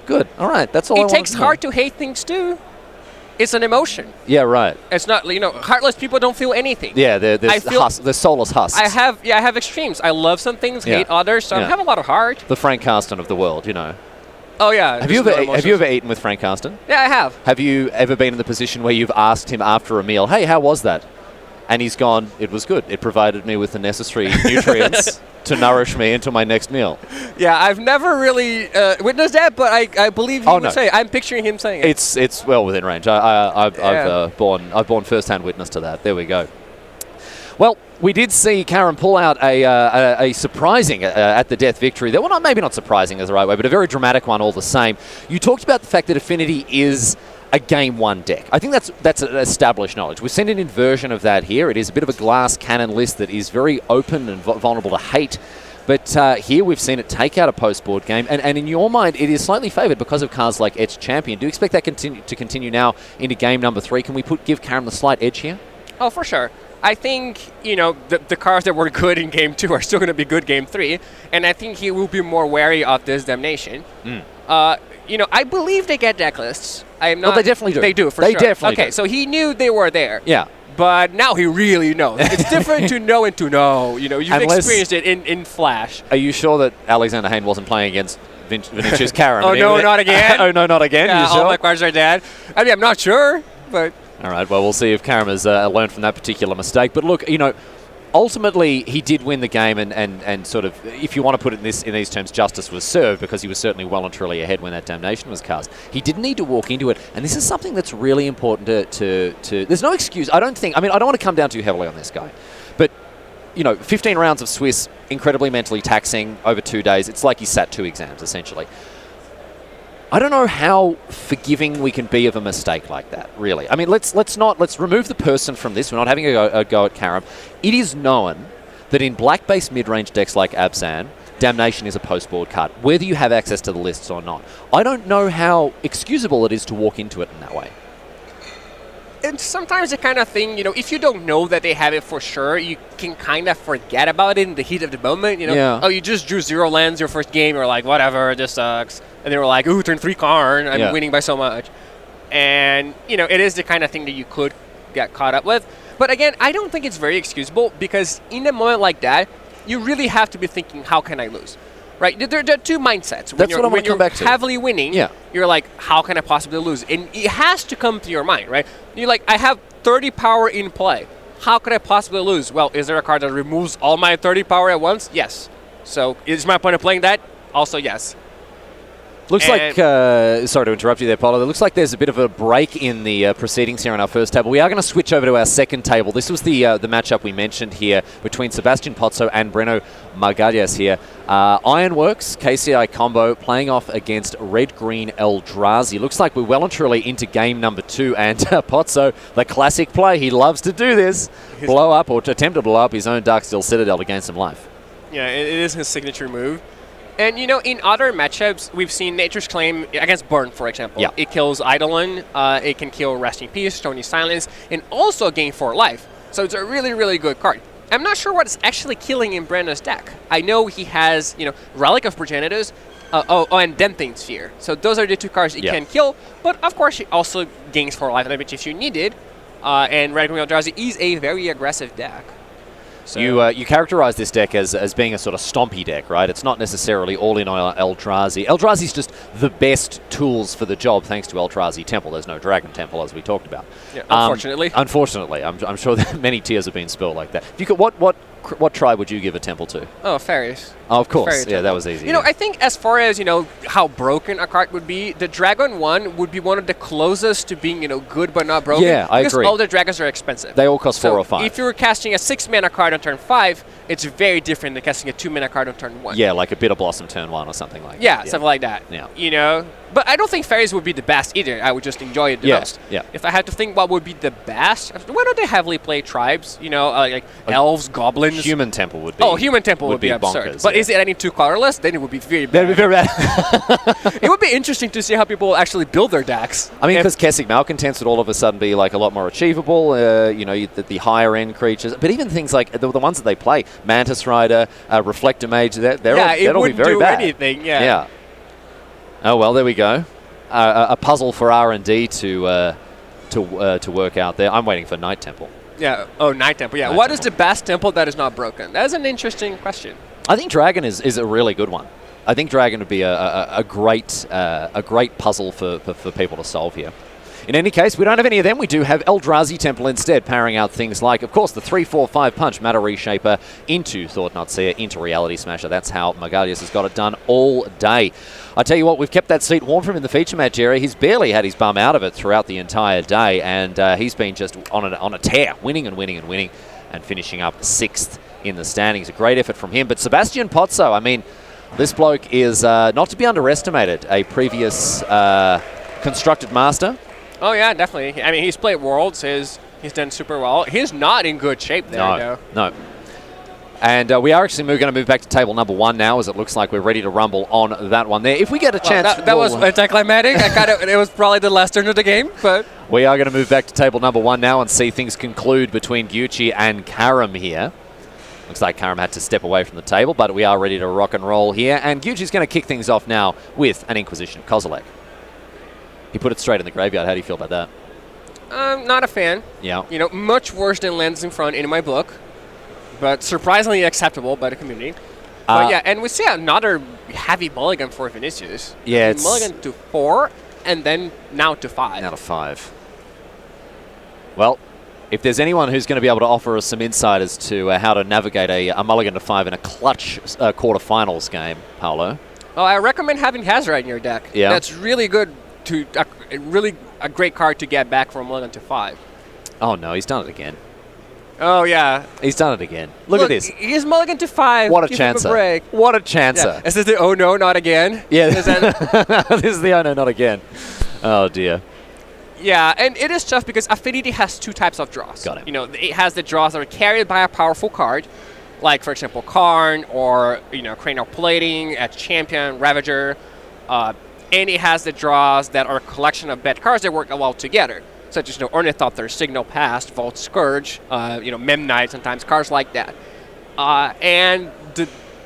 Good. All right. That's all I wanted to know. It takes heart to hate things too. It's an emotion. Yeah, right. It's not, heartless people don't feel anything. Yeah, they're soulless husks. I have extremes. I love some things, hate others, so I have a lot of heart. The Frank Carston of the world, Oh, yeah. Have you ever eaten with Frank Carston? Yeah, I have. Have you ever been in the position where you've asked him after a meal, hey, how was that? And he's gone, it was good. It provided me with the necessary nutrients to nourish me into my next meal. Yeah, I've never really witnessed that, but I believe he would say. I'm picturing him saying it. It's well within range. I've borne first-hand witness to that. There we go. Well, we did see Karen pull out a surprising at the death victory. That well, maybe not surprising is the right way, but a very dramatic one all the same. You talked about the fact that Affinity is a Game 1 deck. I think that's established knowledge. We've seen an inversion of that here. It is a bit of a glass cannon list that is very open and vulnerable to hate. But here we've seen it take out a post-board game. And in your mind, it is slightly favoured because of cards like Edge Champion. Do you expect that to continue now into game number 3? Can we give Karen the slight edge here? Oh, for sure. I think, the cards that were good in Game 2 are still going to be good Game 3. And I think he will be more wary of this damnation. I believe they get deck lists. I am not. No, they definitely do. They do, for sure. They definitely do. Okay, so he knew they were there. Yeah. But now he really knows. It's different to know and to know. You've experienced it in Flash. Are you sure that Alexander Hayne wasn't playing against Vinicius Karen? Oh, no, not again? Oh, no, not again? Yeah, you sure? All my cards are dead. I mean, I'm not sure, but... All right, well, we'll see if Karen has learned from that particular mistake. But look, ultimately, he did win the game, and sort of, if you want to put it in these terms, justice was served because he was certainly well and truly ahead when that damnation was cast. He didn't need to walk into it, and this is something that's really important to there's no excuse. I don't want to come down too heavily on this guy, but 15 rounds of Swiss, incredibly mentally taxing over 2 days. It's like he sat 2 exams essentially. I don't know how forgiving we can be of a mistake like that, really. I mean, let's remove the person from this. We're not having a go at Karam. It is known that in black-based mid-range decks like Abzan, Damnation is a post-board card, whether you have access to the lists or not. I don't know how excusable it is to walk into it in that way. And sometimes the kind of thing, if you don't know that they have it for sure, you can kind of forget about it in the heat of the moment. Oh, you just drew 0 lands your first game. You're like, whatever, this sucks. And they were like, ooh, turn 3 Karn. I'm winning by so much. And, it is the kind of thing that you could get caught up with. But again, I don't think it's very excusable because in a moment like that, you really have to be thinking, how can I lose? Right? There are 2 mindsets. That's what I want to come back to. When you're heavily winning, you're like, how can I possibly lose? And it has to come to your mind, right? You're like, I have 30 power in play. How could I possibly lose? Well, is there a card that removes all my 30 power at once? Yes. So is my point of playing that? Also, yes. Looks like, sorry to interrupt you there, Paulo. It looks like there's a bit of a break in the proceedings here on our first table. We are going to switch over to our second table. This was the matchup we mentioned here between Sebastian Pozzo and Breno Magalhães here. Ironworks, KCI combo, playing off against Red-Green Eldrazi. Looks like we're well and truly into game number 2, and Pozzo, the classic play, he loves to do this, blow up or attempt to blow up his own Darksteel Citadel to gain some life. Yeah, it is his signature move. And, you know, in other matchups, we've seen Nature's Claim against Burn, for example. Yeah. It kills Eidolon, it can kill Resting Peace, Stony Silence, and also gain 4 life. So it's a really, really good card. I'm not sure what it's actually killing in Breno's deck. I know he has, you know, Relic of Progenitors, and Denting Sphere. So those are the 2 cards he can kill, but of course he also gains 4 life damage if you need it. And Red-Green Eldrazi is a very aggressive deck. So you characterize this deck as being a sort of stompy deck, right? It's not necessarily all in on Eldrazi. Eldrazi's just the best tools for the job thanks to Eldrazi Temple. There's no Dragon Temple, as we talked about. Yeah, unfortunately. Unfortunately. I'm sure that many tears have been spilled like that. If you could, what tribe would you give a temple to? Oh, Fairies. Oh, of course. Fairy Yeah, that was easy. You know, I think as far as, you know, how broken a card would be, the Dragon one would be one of the closest to being, you know, good but not broken. Yeah, I agree. Because all the dragons are expensive. They all cost 4 or 5. If you were casting a 6-mana card on turn 5, it's very different than casting a 2-mana card on turn 1. Yeah, like a Bitter Blossom turn 1 or something like that. Yeah, something like that. Yeah. You know? But I don't think Fairies would be the best either. I would just enjoy it the most. Yeah. If I had to think what would be the best, why don't they heavily play tribes? You know, like elves, goblins. Human Temple would be. Oh, Human Temple would be absurd. Bonkers, but is it any 2 colorless? Then it would be very bad. That'd be very bad. It would be interesting to see how people actually build their decks. I mean, because Kessig Malcontents would all of a sudden be like a lot more achievable, you know, the higher end creatures. But even things like the ones that they play, Mantis Rider, Reflector Mage, they'll be very bad. Yeah, it wouldn't do anything, Yeah. Oh, well, there we go. A puzzle for R&D to work out there. I'm waiting for Night Temple. Yeah. Oh, Night Temple. Yeah. What is the best temple that is not broken? That is an interesting question. I think Dragon is a really good one. I think Dragon would be a great puzzle for people to solve here. In any case, we don't have any of them. We do have Eldrazi Temple instead, powering out things like, of course, the 3/4/5 punch Matter Reshaper into Thought-Knot Seer, into Reality Smasher. That's how Magalhães has got it done all day. I tell you what, we've kept that seat warm for him in the feature match area. He's barely had his bum out of it throughout the entire day, and he's been just on a tear, winning and winning and winning, and finishing up 6th in the standings. A great effort from him. But Sebastian Pozzo, I mean, this bloke is not to be underestimated. A previous constructed master. Oh, yeah, definitely. I mean, he's played Worlds. He's done super well. He's not in good shape there, though. No. And we are actually going to move back to table number 1 now, as it looks like we're ready to rumble on that one there. If we get a chance... That was anticlimactic. It was probably the last turn of the game, but... We are going to move back to table number 1 now and see things conclude between Gyuchi and Karam here. Looks like Karam had to step away from the table, but we are ready to rock and roll here. And Gyuchi's going to kick things off now with an Inquisition Kozilek. He put it straight in the graveyard. How do you feel about that? Not a fan. Yeah. You know, much worse than Lands in Front in my book, but surprisingly acceptable by the community. But yeah, and we see another heavy mulligan for Vinicius. Yeah, it's... Mulligan to 4, and then now to 5. Now to 5. Well, if there's anyone who's going to be able to offer us some insight as to how to navigate a mulligan to 5 in a clutch quarterfinals game, Paulo. Oh, I recommend having Hazard in your deck. Yeah. That's really good. A great card to get back from 1 to 5. Oh no, he's done it again. Oh yeah, he's done it again. Look at this. He's mulligan to 5. What a Give chancer! Him a break. What a chancer! Yeah. Is this the oh no, not again? Yeah, this is the oh no, not again. Oh dear. Yeah, and it is tough because Affinity has 2 types of draws. Got it. You know, it has the draws that are carried by a powerful card, like for example Karn or Cranial Plating, a Champion, Ravager. And it has the draws that are a collection of bad cards that work well together, such as Ornithopter, Signal Past, Vault Scourge, Memnite, sometimes cards like that. And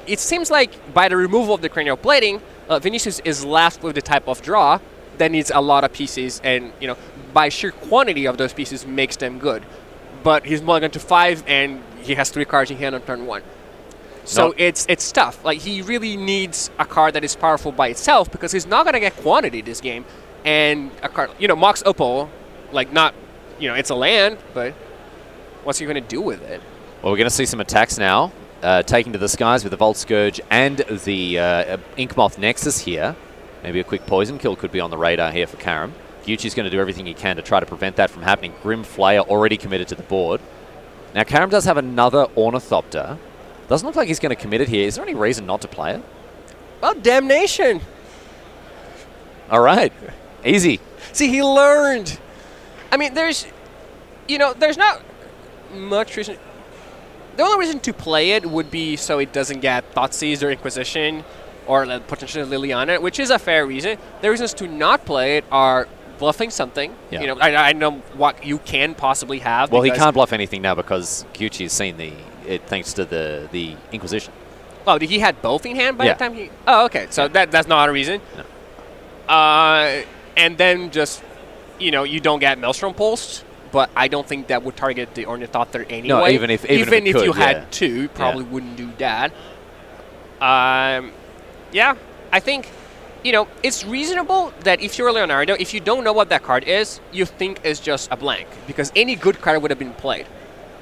it seems like by the removal of the Cranial Plating, Vinicius is left with the type of draw that needs a lot of pieces, and by sheer quantity of those pieces makes them good. But he's mulligan to 5, and he has 3 cards in hand on turn 1. So it's tough. Like, he really needs a card that is powerful by itself because he's not going to get quantity this game. And a card, Mox Opal, like not, it's a land, but what's he going to do with it? Well, we're going to see some attacks now, taking to the skies with the Vault Scourge and the Inkmoth Nexus here. Maybe a quick poison kill could be on the radar here for Karam. Gyuchi's going to do everything he can to try to prevent that from happening. Grim Flayer already committed to the board. Now, Karam does have another Ornithopter. Doesn't look like he's going to commit it here. Is there any reason not to play it? Well, damnation. All right. Easy. See, he learned. I mean, there's not much reason. The only reason to play it would be so it doesn't get Thoughtseize or Inquisition or potentially Liliana, which is a fair reason. The reasons to not play it are bluffing something. Yeah. I know what you can possibly have. Well, he can't bluff anything now because Gyuchi's seen it thanks to the Inquisition. Oh, he had both in hand by the time he... Oh, okay. So that's not a reason. No. And then just, you don't get Maelstrom Pulsed, but I don't think that would target the Ornithopter anyway. No, even if you had two, probably wouldn't do that. Yeah, I think, it's reasonable that if you're Leonardo, if you don't know what that card is, you think it's just a blank, because any good card would have been played.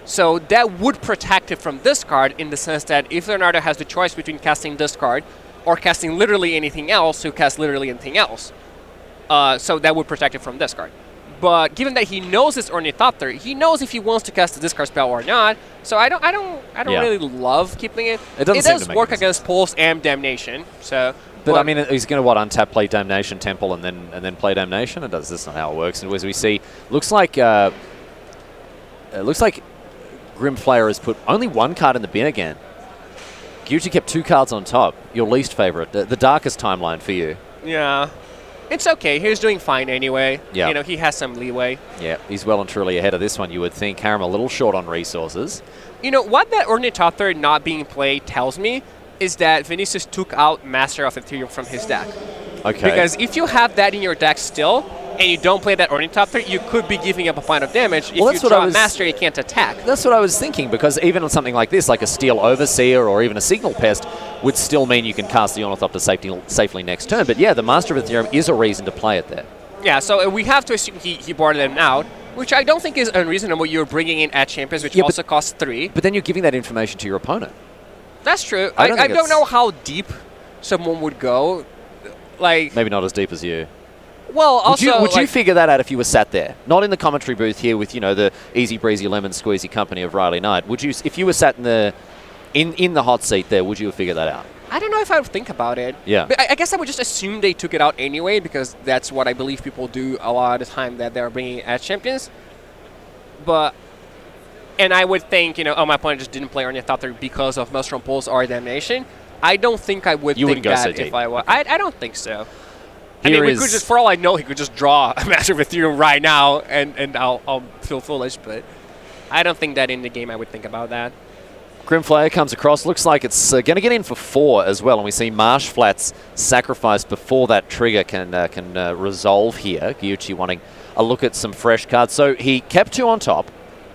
So that would protect it from this card in the sense that if Leonardo has the choice between casting this card or casting literally anything else, he'll cast literally anything else. So that would protect it from this card. But given that he knows it's Ornithopter, he knows if he wants to cast the discard spell or not. So I don't really love keeping it. It does work against Pulse and Damnation. So, but I mean, he's going to untap, play Damnation, Temple, and then play Damnation. That's not how it works. And as we see, looks like Grim Flayer has put only one card in the bin again. Gyuchi kept 2 cards on top. Your least favorite, the darkest timeline for you. Yeah. It's okay. He's doing fine anyway. Yeah. He has some leeway. Yeah, he's well and truly ahead of this one, you would think. Karam a little short on resources. What that Ornithopter not being played tells me is that Vinicius took out Master of Ethereum from his deck. Okay. Because if you have that in your deck still, and you don't play that Ornithopter, you could be giving up a point of damage. If you draw a Master, you can't attack. That's what I was thinking, because even on something like this, like a Steel Overseer or even a Signal Pest, would still mean you can cast the Ornithopter safely next turn. But yeah, the Master of Ethereum is a reason to play it there. Yeah, so we have to assume he boarded them out, which I don't think is unreasonable. You're bringing in at Champions, which also costs 3. But then you're giving that information to your opponent. That's true. I don't know how deep someone would go. Maybe not as deep as you. Well, also... Would you figure that out if you were sat there? Not in the commentary booth here with, the easy breezy lemon squeezy company of Riley Knight. Would you, if you were sat in the hot seat there, would you have figured that out? I don't know if I would think about it. Yeah. But I guess I would just assume they took it out anyway, because that's what I believe people do a lot of the time that they're bringing as champions. And I would think, my opponent just didn't play Ornithopter because of Maelstrom Pulse or Damnation. I don't think I would think that if I was. I don't think so. We could just, for all I know, he could just draw a Master of Ethereum right now, and I'll feel foolish, but I don't think that in the game I would think about that. Grim Flayer comes across. Looks like it's going to get in for 4 as well, and we see Marsh Flats sacrificed before that trigger can resolve here. Gyuchi wanting a look at some fresh cards. So he kept 2 on top,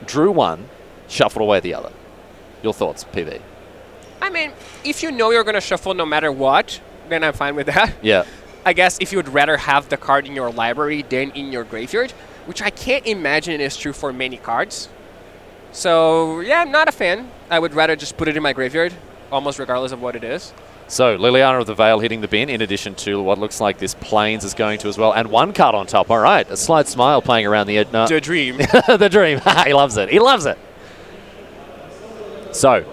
drew 1, shuffled away the other. Your thoughts, PV? I mean, if you know you're going to shuffle no matter what, then I'm fine with that. Yeah. I guess if you would rather have the card in your library than in your graveyard, which I can't imagine is true for many cards. So, yeah, I'm not a fan. I would rather just put it in my graveyard, almost regardless of what it is. So, Liliana of the Veil hitting the bin, in addition to what looks like this Plains is going to as well. And 1 card on top. All right, a slight smile playing around the edge. No. The dream. The dream. He loves it. He loves it. So,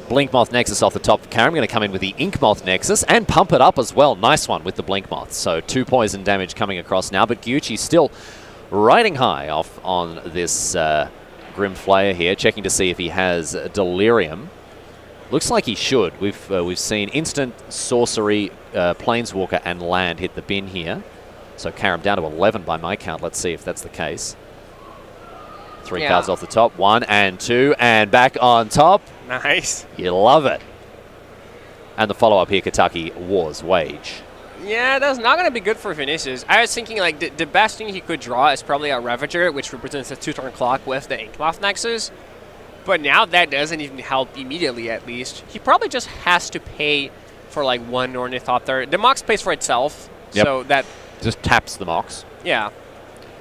Blinkmoth Nexus off the top of Karam. Going to come in with the Inkmoth Nexus and pump it up as well. Nice one with the Blinkmoth. So 2 poison damage coming across now, but Gyuchi still riding high off on this Grim Flayer here, checking to see if he has Delirium. Looks like he should. We've seen instant, sorcery, Planeswalker, and land hit the bin here. So Karam down to 11 by my count. Let's see if that's the case. 3 cards off the top. 1 and 2, and back on top. Nice. You love it. And the follow-up here, Kentucky War's Wage. Yeah, that's not going to be good for Vinicius. I was thinking, the best thing he could draw is probably a Ravager, which represents a 2-turn clock with the Inkmoth Nexus. But now that doesn't even help immediately, at least. He probably just has to pay for, 1 Ornithopter. The Mox pays for itself, so that... Just taps the Mox. Yeah.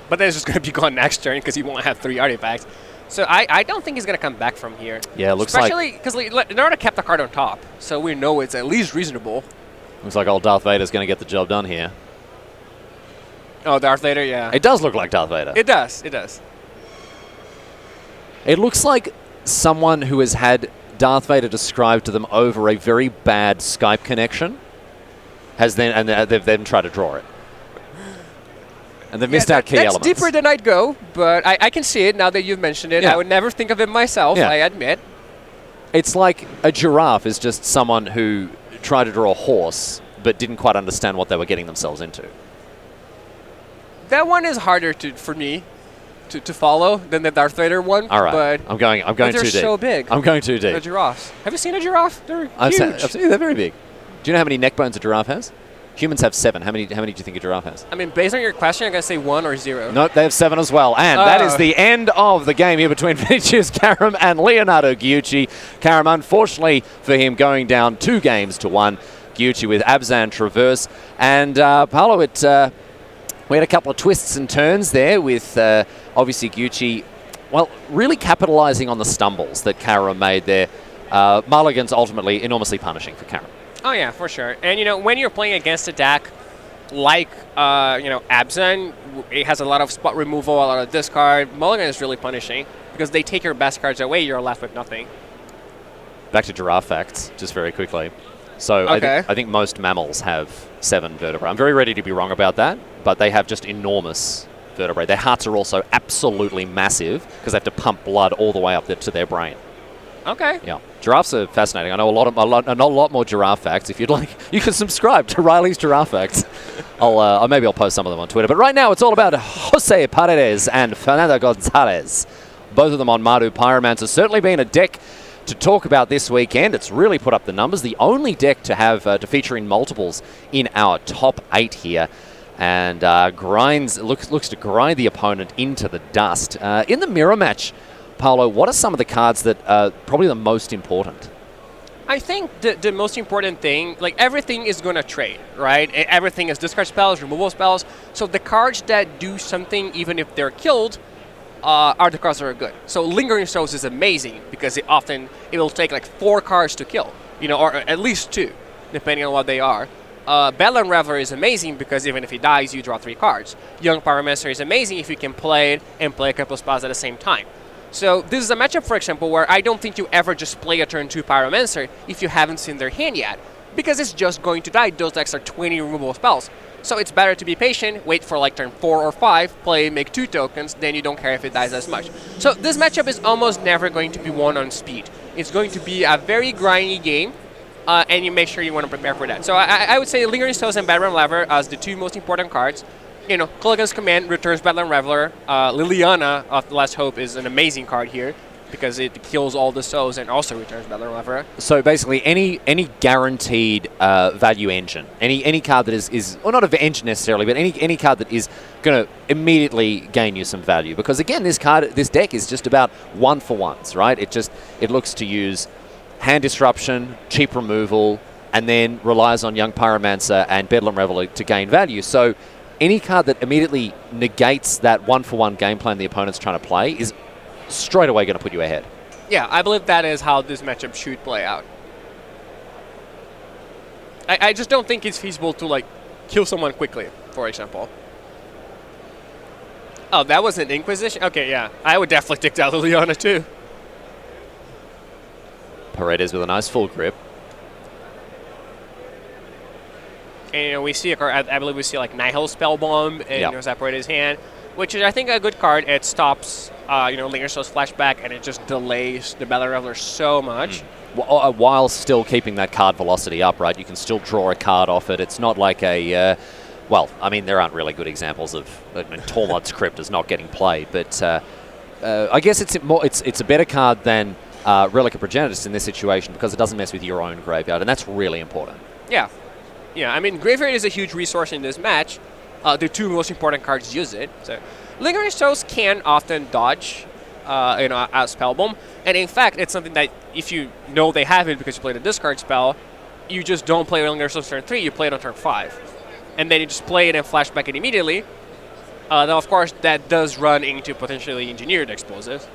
But then it's just going to be gone next turn because he won't have 3 artifacts. So I don't think he's going to come back from here. Yeah, it looks especially because Leonardo kept the card on top, so we know it's at least reasonable. Looks like old Darth Vader's going to get the job done here. Oh, Darth Vader, yeah. It does look like Darth Vader. It does, it does. It looks like someone who has had Darth Vader described to them over a very bad Skype connection they've then tried to draw it. And they've missed out key elements. That's deeper than I'd go, but I can see it now that you've mentioned it. I would never think of it myself, I admit. It's like a giraffe is just someone who tried to draw a horse but didn't quite understand what they were getting themselves into. That one is harder for me to follow than the Darth Vader one. All right, but I'm going too deep. They're so big. I'm going too deep. The giraffes. Have you seen a giraffe? They're huge. I've seen they're very big. Do you know how many neck bones a giraffe has? Humans have 7. How many do you think a giraffe has? I mean, based on your question, I'm going to say 1 or 0. Nope, they have 7 as well. And that is the end of the game here between Vinicius Karam and Leonardo Giucci. Karam, unfortunately for him, going down 2 games to 1. Giucci with Abzan Traverse. And Paulo, we had a couple of twists and turns there with obviously Giucci, well, really capitalizing on the stumbles that Karam made there. Mulligan's ultimately enormously punishing for Karam. Oh, yeah, for sure. And, when you're playing against a deck like, Abzan, it has a lot of spot removal, a lot of discard. Mulligan is really punishing because they take your best cards away, you're left with nothing. Back to giraffe facts, just very quickly. So I think most mammals have 7 vertebrae. I'm very ready to be wrong about that, but they have just enormous vertebrae. Their hearts are also absolutely massive because they have to pump blood all the way up to their brain. Okay. Yeah. Giraffes are fascinating. I know a lot more giraffe facts. If you'd like, you can subscribe to Riley's Giraffe Facts. Maybe I'll post some of them on Twitter. But right now, it's all about Jose Paredes and Fernando Gonzalez. Both of them on Mardu Pyromancer. Certainly been a deck to talk about this weekend. It's really put up the numbers. The only deck to have to feature in multiples in our top 8 here. And looks to grind the opponent into the dust. In the mirror match, Paulo, what are some of the cards that are probably the most important? I think the most important thing, like everything is going to trade, right? Everything is discard spells, removal spells. So the cards that do something even if they're killed are the cards that are good. So Lingering Souls is amazing because it will take like 4 cards to kill, or at least 2, depending on what they are. Bedlam Reveler is amazing because even if he dies, you draw 3 cards. Young Pyromancer is amazing if you can play it and play a couple of spells at the same time. So this is a matchup, for example, where I don't think you ever just play a turn 2 Pyromancer if you haven't seen their hand yet, because it's just going to die. Those decks are 20 removal spells. So it's better to be patient, wait for like turn 4 or 5, play, make 2 tokens, then you don't care if it dies as much. So this matchup is almost never going to be won on speed. It's going to be a very grindy game, and you make sure you want to prepare for that. So I would say Lingering Souls and Bedlam Reveler as the 2 most important cards. Kulligan's Command returns Bedlam Reveler. Liliana of the Last Hope is an amazing card here because it kills all the souls and also returns Bedlam Reveler. So basically, any guaranteed value engine, any card that is or not an engine necessarily, but any card that is going to immediately gain you some value. Because again, this deck is just about 1-for-1s, right? It looks to use hand disruption, cheap removal, and then relies on Young Pyromancer and Bedlam Reveler to gain value. So any card that immediately negates that 1-for-1 game plan the opponent's trying to play is straight away going to put you ahead. Yeah, I believe that is how this matchup should play out. I just don't think it's feasible to, kill someone quickly, for example. Oh, that was an Inquisition? Okay, yeah. I would definitely take down Liliana, too. Paredes with a nice full grip. And we see I believe we see Nihil Spellbomb and separate his hand, which is I think a good card. It stops Lingering Souls flashback and it just delays the Bedlam Reveler so much. While still keeping that card velocity up, right? You can still draw a card off it. It's not like there aren't really good examples of Tormod's Crypt is not getting played, but I guess it's a better card than Relic of Progenitus in this situation because it doesn't mess with your own graveyard, and that's really important. Yeah. Yeah, I mean, Graveyard is a huge resource in this match. The 2 most important cards use it. So, Lingering Souls can often dodge, a Spellbomb. And in fact, it's something that if you know they have it because you played a discard spell, you just don't play Lingering Souls turn 3, you play it on turn 5. And then you just play it and flashback it immediately. Now, of course, that does run into potentially engineered explosives.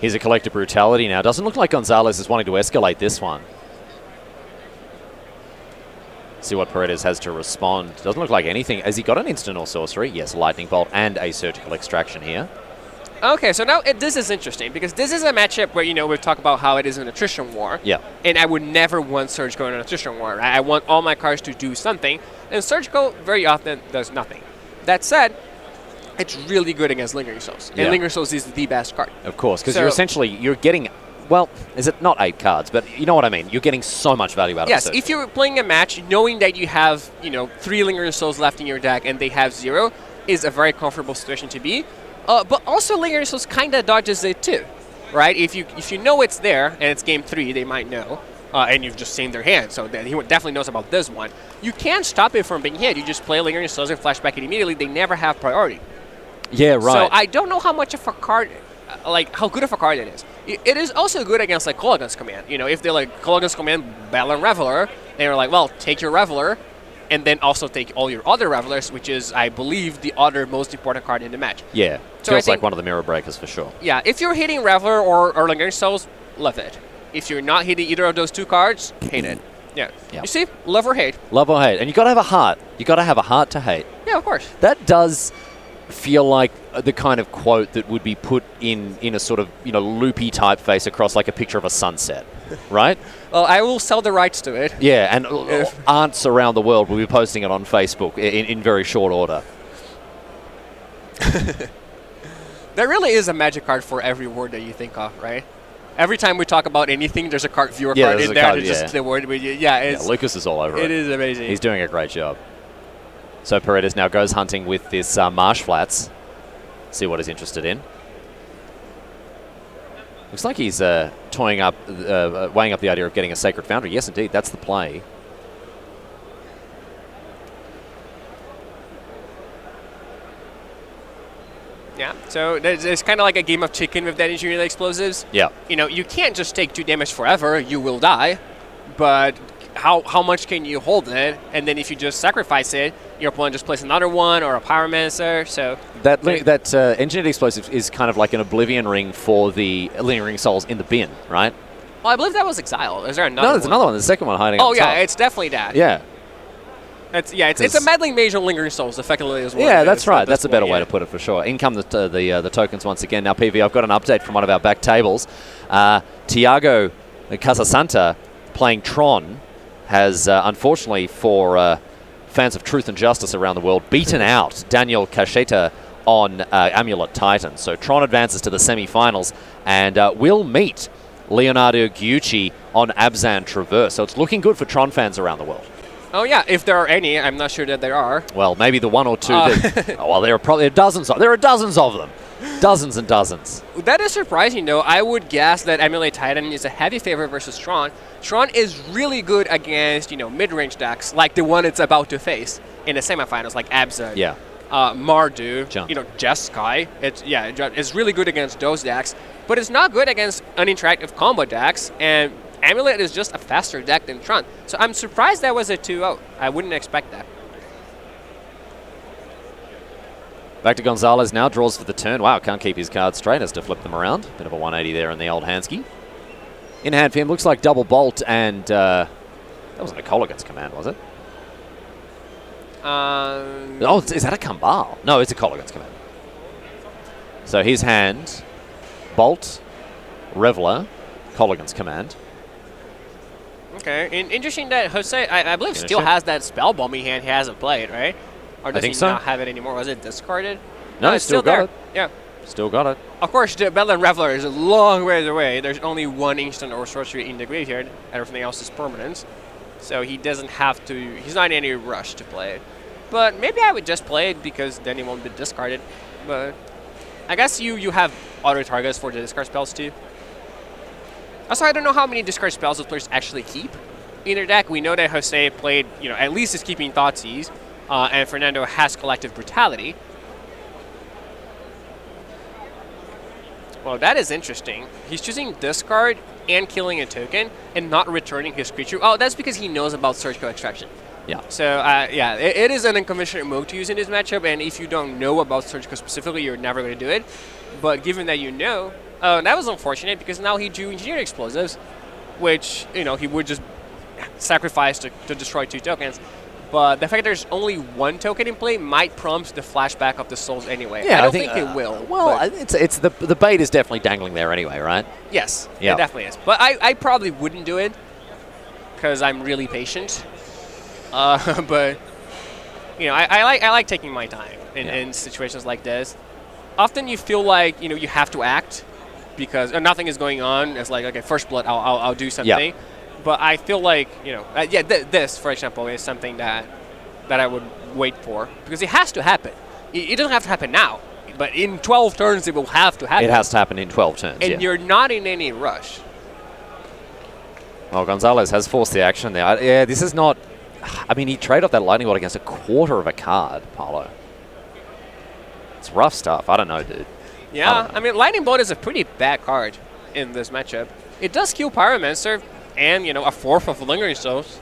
Here's a Collective Brutality now. Doesn't look like Gonzalez is wanting to escalate this one. See what Paredes has to respond. Doesn't look like anything. Has he got an instant or sorcery? Yes, lightning bolt and a surgical extraction here. Okay, so now this is interesting because this is a matchup where, we've talked about how it is an attrition war. Yeah. And I would never want Surgical in an attrition war. Right? I want all my cards to do something, and Surgical very often does nothing. That said, it's really good against Lingering Souls. And Lingering Souls is the best card. Of course, because you're getting, well, is it not 8 cards, but you know what I mean. You're getting so much value out of it. Yes, if you're playing a match, knowing that you have, 3 Lingering Souls left in your deck and they have 0 is a very comfortable situation to be. But also Lingering Souls kind of dodges it too, right? If you know it's there and it's game 3, they might know, and you've just seen their hand, so he definitely knows about this one. You can't stop it from being hit. You just play Lingering Souls and flashback it immediately. They never have priority. Yeah, right. So I don't know how much of a card, how good of a card it is. It is also good against like Kolaghan's Command. If they're like Kolaghan's Command, Battle and Reveler, they are like, well, take your Reveler, and then also take all your other Revelers, which is, I believe, the other most important card in the match. Yeah, so feels like one of the mirror breakers for sure. Yeah, if you're hitting Reveler or Lingering Souls, love it. If you're not hitting either of those 2 cards, hate it. Yeah. You see, love or hate. Love or hate, and you got to have a heart. You got to have a heart to hate. Yeah, of course. That does feel like the kind of quote that would be put in a sort of loopy typeface across like a picture of a sunset, right? Well, I will sell the rights to it. Yeah, and aunts around the world will be posting it on Facebook in very short order. There really is a magic card for every word that you think of, right? Every time we talk about anything, there's a viewer card in there. Just the word. Lucas is all over it. It is amazing. He's doing a great job. So Paredes now goes hunting with this Marsh Flats. See what he's interested in. Looks like he's weighing up the idea of getting a Sacred Foundry. Yes, indeed, that's the play. Yeah, so there's kind of like a game of chicken with that engineering explosives. Yeah. You can't just take 2 damage forever. You will die. But how much can you hold it? And then if you just sacrifice it, your opponent just plays another one or a Pyromancer. So that engineered explosive is kind of like an Oblivion Ring for the Lingering Souls in the bin, right? Well, I believe that was Exile. Is there another one? No, there's another one. There's a second one hiding on top. Yeah, it's definitely that. Yeah. It's a Meddling Mage on Lingering Souls, effectively, as well. Yeah, that's right. That's a better way to put it, for sure. In come the tokens once again. Now, PV, I've got an update from one of our back tables. Tiago Casasanta, playing Tron, has, unfortunately for fans of truth and justice around the world, beaten out Daniel Cacheta on Amulet Titan. So Tron advances to the semi-finals and will meet Leonardo Giucci on Abzan Traverse. So it's looking good for Tron fans around the world. Oh, yeah, if there are any. I'm not sure that there are. Well, maybe the 1 or 2. There are probably dozens. There are dozens of them. Dozens and dozens. That is surprising, though. I would guess that Amulet Titan is a heavy favorite versus Tron. Tron is really good against, mid-range decks, like the one it's about to face in the semifinals, like Abzan, Mardu, Jeskai. It's really good against those decks, but it's not good against uninteractive combo decks, and Amulet is just a faster deck than Tron. So I'm surprised that was a 2-0. I wouldn't expect that. Back to Gonzalez now, draws for the turn. Wow, can't keep his cards straight, has to flip them around. Bit of a 180 there in the old Hansky. In hand for him, looks like double bolt, and that wasn't a Kolaghan's Command, was it? Is that a Kambal? No, it's a Kolaghan's Command. So his hand, bolt, Reveler, Kolaghan's Command. Okay, and interesting that Jose, I believe, still has that spell bombing hand he hasn't played, right? Or does he not have it anymore? Was it discarded? No, it's still got it. Yeah. Still got it. Of course, the Battle and Reveler is a long ways away. There's only 1 instant or sorcery in the graveyard. Everything else is permanent. So he doesn't have to, he's not in any rush to play it. But maybe I would just play it because then it won't be discarded. But I guess you have other targets for the discard spells too. Also, I don't know how many discard spells those players actually keep in their deck. We know that Jose played, at least is keeping Thoughtseize. And Fernando has Collective Brutality. Well, that is interesting. He's choosing discard and killing a token and not returning his creature. Oh, that's because he knows about Surgical Extraction. Yeah. So, it is an unconventional move to use in this matchup, and if you don't know about Surgical specifically, you're never going to do it. But given that you know, that was unfortunate because now he drew Engineered Explosives, which, he would just sacrifice to destroy 2 tokens. But the fact there's only 1 token in play might prompt the flashback of the souls anyway. Yeah, I don't think it will. Well, it's the bait is definitely dangling there anyway, right? Yes, it definitely is. But I probably wouldn't do it because I'm really patient. But you know, I like taking my time in situations like this. Often you feel like you have to act because nothing is going on. It's like, okay, first blood, I'll do something. Yeah. But I feel like this, for example, is something that I would wait for because it has to happen. It doesn't have to happen now, but in 12 turns it will have to happen. It has to happen in 12 turns. And you're not in any rush. Well, Gonzalez has forced the action there. Yeah, this is not. I mean, he traded off that lightning bolt against a quarter of a card, Paulo. It's rough stuff. I don't know, dude. Yeah, I mean, lightning bolt is a pretty bad card in this matchup. It does kill Pyromancer and a 4th of Lingering Souls.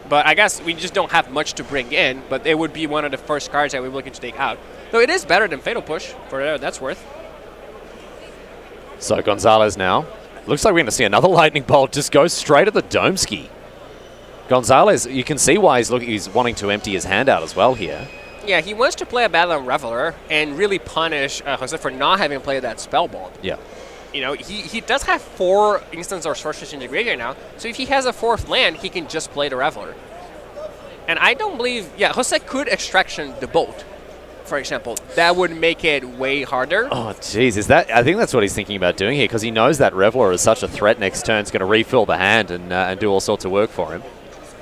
But I guess we just don't have much to bring in, but it would be one of the first cards that we're looking to take out. Though it is better than Fatal Push, for that's worth. So Gonzalez now. Looks like we're going to see another lightning bolt just go straight at the Domski. Gonzalez, you can see why he's wanting to empty his hand out as well here. Yeah, he wants to play a Battleland Reveler and really punish Jose for not having played that Spellbolt. Yeah. He does have 4 instants or sorceries in the graveyard now, so if he has a 4th land, he can just play the Reveler. And I don't believe, Jose could Extraction the Bolt, for example. That would make it way harder. Oh, jeez, I think that's what he's thinking about doing here, because he knows that Reveler is such a threat next turn. It's going to refill the hand and do all sorts of work for him.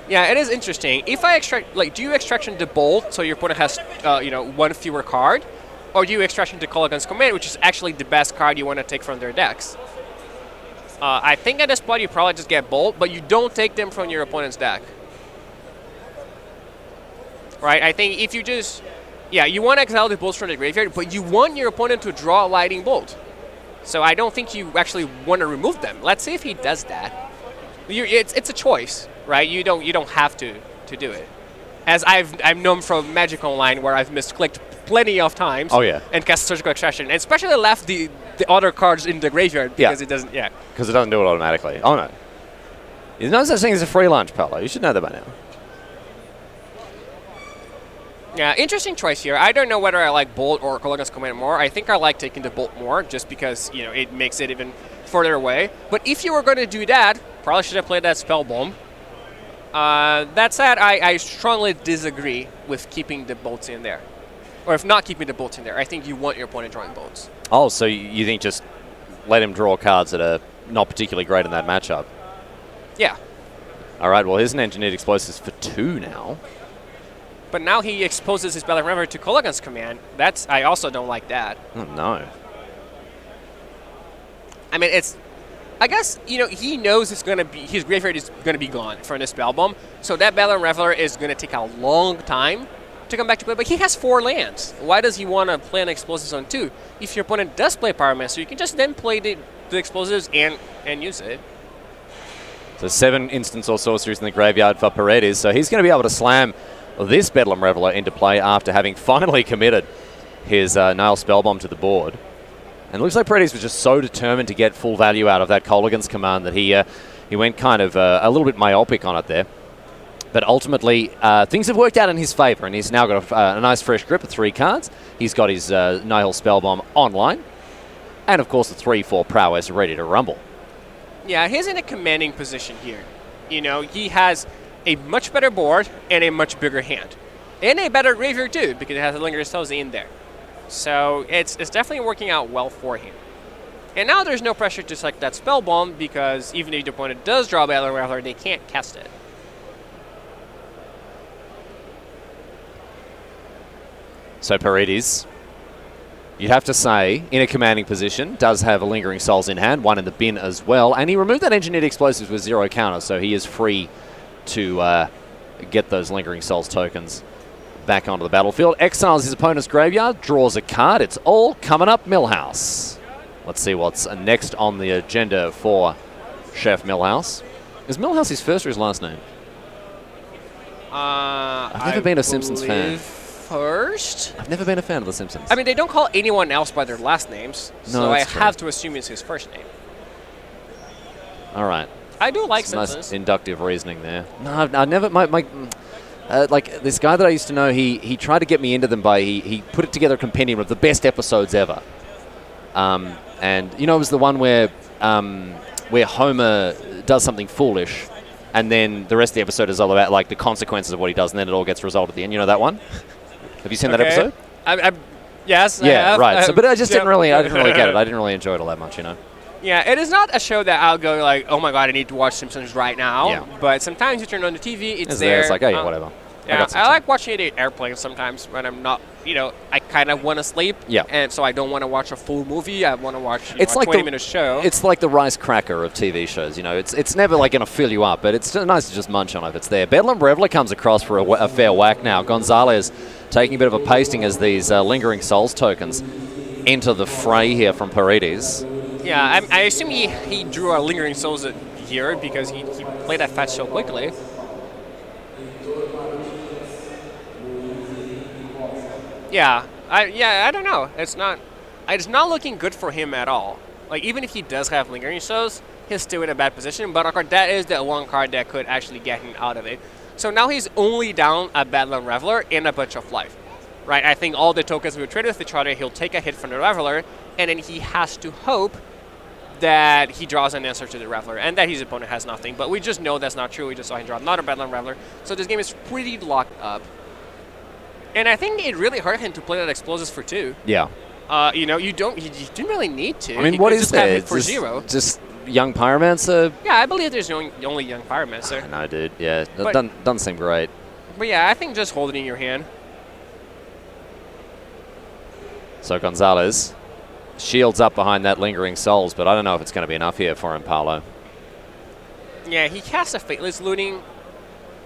Yeah, it is interesting. If I extract, do you Extraction the Bolt so your opponent has, 1 fewer card? Or do you Extraction the Kolaghan's Command, which is actually the best card you want to take from their decks? I think at this point you probably just get Bolt, but you don't take them from your opponent's deck. Right? I think if you just... Yeah, you want to exile the bolts from the graveyard, but you want your opponent to draw a Lightning Bolt. So I don't think you actually want to remove them. Let's see if he does that. It's a choice, right? You don't have to do it. As I've known from Magic Online, where I've misclicked plenty of times. Oh, yeah. And cast Surgical Extraction, and especially left the other cards in the graveyard because it doesn't. Yeah. Because it doesn't do it automatically. Oh no. There's no such thing as a free lunch, Paulo. You should know that by now. Yeah, interesting choice here. I don't know whether I like Bolt or Kolaghan's Command more. I think I like taking the Bolt more just because, it makes it even further away. But if you were going to do that, probably should have played that Spell Bomb. That said, I strongly disagree with keeping the bolts in there. Or if not keeping the bolts in there, I think you want your opponent drawing bolts. Oh, so you think just let him draw cards that are not particularly great in that matchup? Yeah. All right, well, here's an Engineered Explosives for 2 now. But now he exposes his Battleland Reveler to Kolaghan's Command. I also don't like that. Oh, no. I mean, I guess, he knows his graveyard is going to be gone from the Spell Bomb. So that Battleland Reveler is going to take a long time to come back to play. But he has 4 lands. Why does he want to play an Explosives on 2? If your opponent does play Pyromancer, you can just then play the Explosives and use it. So 7 instants or sorceries in the graveyard for Paredes. So he's going to be able to slam this Bedlam Reveler into play after having finally committed his Nail Spellbomb to the board. And it looks like Paredes was just so determined to get full value out of that Kolaghan's Command that he went kind of a little bit myopic on it there. But ultimately, things have worked out in his favor, and he's now got a nice fresh grip of 3 cards. He's got his Nihil Spellbomb online, and of course the 3/4 Prowess ready to rumble. Yeah, he's in a commanding position here. He has a much better board and a much bigger hand. And a better graveyard too, because it has a Lingering Souls in there. So it's definitely working out well for him. And now there's no pressure to select that Spell Bomb, because even if the opponent does draw Battleland Reveler, they can't cast it. So Paredes, you'd have to say, in a commanding position, does have a Lingering Souls in hand, 1 in the bin as well, and he removed that Engineered Explosives with 0 counter, so he is free to get those Lingering Souls tokens back onto the battlefield. Exiles his opponent's graveyard, draws a card. It's all coming up Millhouse. Let's see what's next on the agenda for Chef Millhouse. Is Millhouse his first or his last name? I've never been a Simpsons fan. First? I've never been a fan of The Simpsons. I mean, they don't call anyone else by their last names, so I have to assume it's his first name. All right. I do like some Simpsons. nice inductive reasoning there. No, I never. Like this guy that I used to know, he tried to get me into them by he put it together a compendium of the best episodes ever. And it was the one where Homer does something foolish, and then the rest of the episode is all about like the consequences of what he does, and then it all gets resolved at the end. You know that one? Have you seen that episode? Yes. Yeah, right. So, but I just didn't really get it. I didn't really enjoy it all that much, Yeah, it is not a show that I'll go like, oh my god, I need to watch Simpsons right now. Yeah. But sometimes you turn on the TV, it's there. It's like, oh yeah, whatever. Yeah, I like watching it in airplanes sometimes when I'm not, I kind of want to sleep. Yeah. And so I don't want to watch a full movie. I want to watch it's like a 20-minute show. It's like the rice cracker of TV shows. It's never like going to fill you up, but it's nice to just munch on if it's there. Bedlam Reveler comes across for a fair whack now. Gonzalez taking a bit of a pasting as these Lingering Souls tokens enter the fray here from Paredes. Yeah, I assume he drew a Lingering Souls here because he played that fetch so quickly. Yeah, I don't know. It's not looking good for him at all. Like, even if he does have Lingering Souls, he's still in a bad position. But that is the one card that could actually get him out of it. So now he's only down a Bedlam Reveler and a bunch of life. Right? I think all the tokens will trade with each other. He'll take a hit from the Reveler, and then he has to hope that he draws an answer to the Reveler, and that his opponent has nothing. But we just know that's not true. We just saw him draw another Bedlam Reveler. So this game is pretty locked up. And I think it really hurt him to play that Explosives for 2. Yeah. You didn't really need to. I mean, what is just that? Have it for 0. Just young Pyromancer? Yeah, I believe there's only young Pyromancer. No, dude. Yeah, that doesn't seem great. But yeah, I think just hold it in your hand. So Gonzalez shields up behind that Lingering Souls, but I don't know if it's going to be enough here for him, Paulo. Yeah, he casts a Fateless Looting.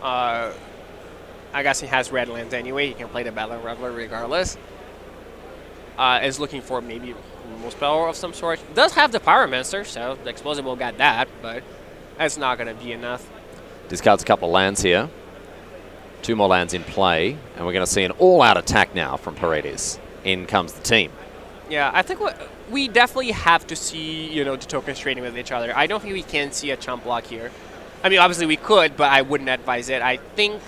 I guess he has red lands anyway. He can play the Bedlam Reveler regardless. Is looking for maybe removal spell of some sort. Does have the Pyromancer, so the Explosive will get that, but that's not going to be enough. Discards a couple of lands here. 2 more lands in play, and we're going to see an all-out attack now from Paredes. In comes the team. Yeah, I think we definitely have to see, the tokens trading with each other. I don't think we can see a chump block here. I mean, obviously we could, but I wouldn't advise it. I think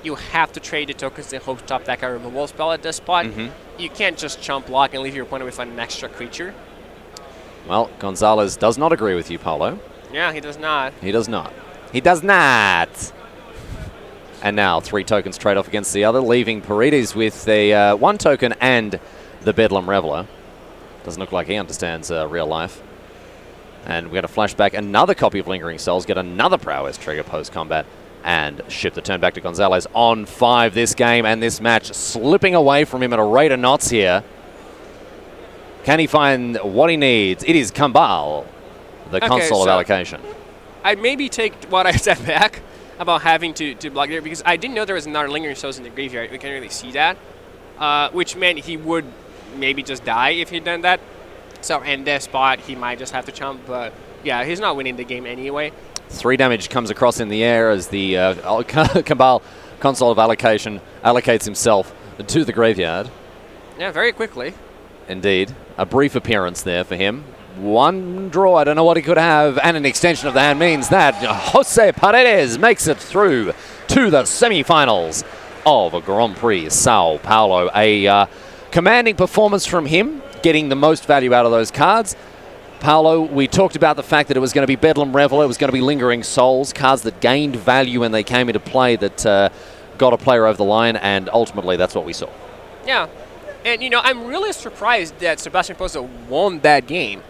you have to trade the tokens and hope to top deck a removal spell at this spot. You can't just chump block and leave your opponent with an extra creature. Well, Gonzalez does not agree with you, Paulo. Yeah, he does not. He does not. He does not. And now 3 tokens trade off against the other, leaving Paredes with a 1 token and the Bedlam Reveler. Doesn't look like he understands real life. And we're going to flash back another copy of Lingering Souls, get another prowess trigger post-combat, and ship the turn back to Gonzalez on 5 this game, and this match slipping away from him at a rate of knots here. Can he find what he needs? It is Kambal, the console of allocation. I maybe take what I said back about having to block there, because I didn't know there was another Lingering Souls in the graveyard. We can't really see that, which meant he would maybe just die if he'd done that. So in this spot, he might just have to chump, but yeah, he's not winning the game anyway. 3 damage comes across in the air as the Kambal console of allocation allocates himself to the graveyard. Yeah, very quickly. Indeed. A brief appearance there for him. 1 draw, I don't know what he could have, and an extension of the hand means that Jose Paredes makes it through to the semifinals of Grand Prix Sao Paulo. A commanding performance from him, getting the most value out of those cards. Paulo, we talked about the fact that it was going to be Bedlam Reveler, it was going to be Lingering Souls, cards that gained value when they came into play that got a player over the line, and ultimately that's what we saw. Yeah, and I'm really surprised that Sebastian Pozo won that game.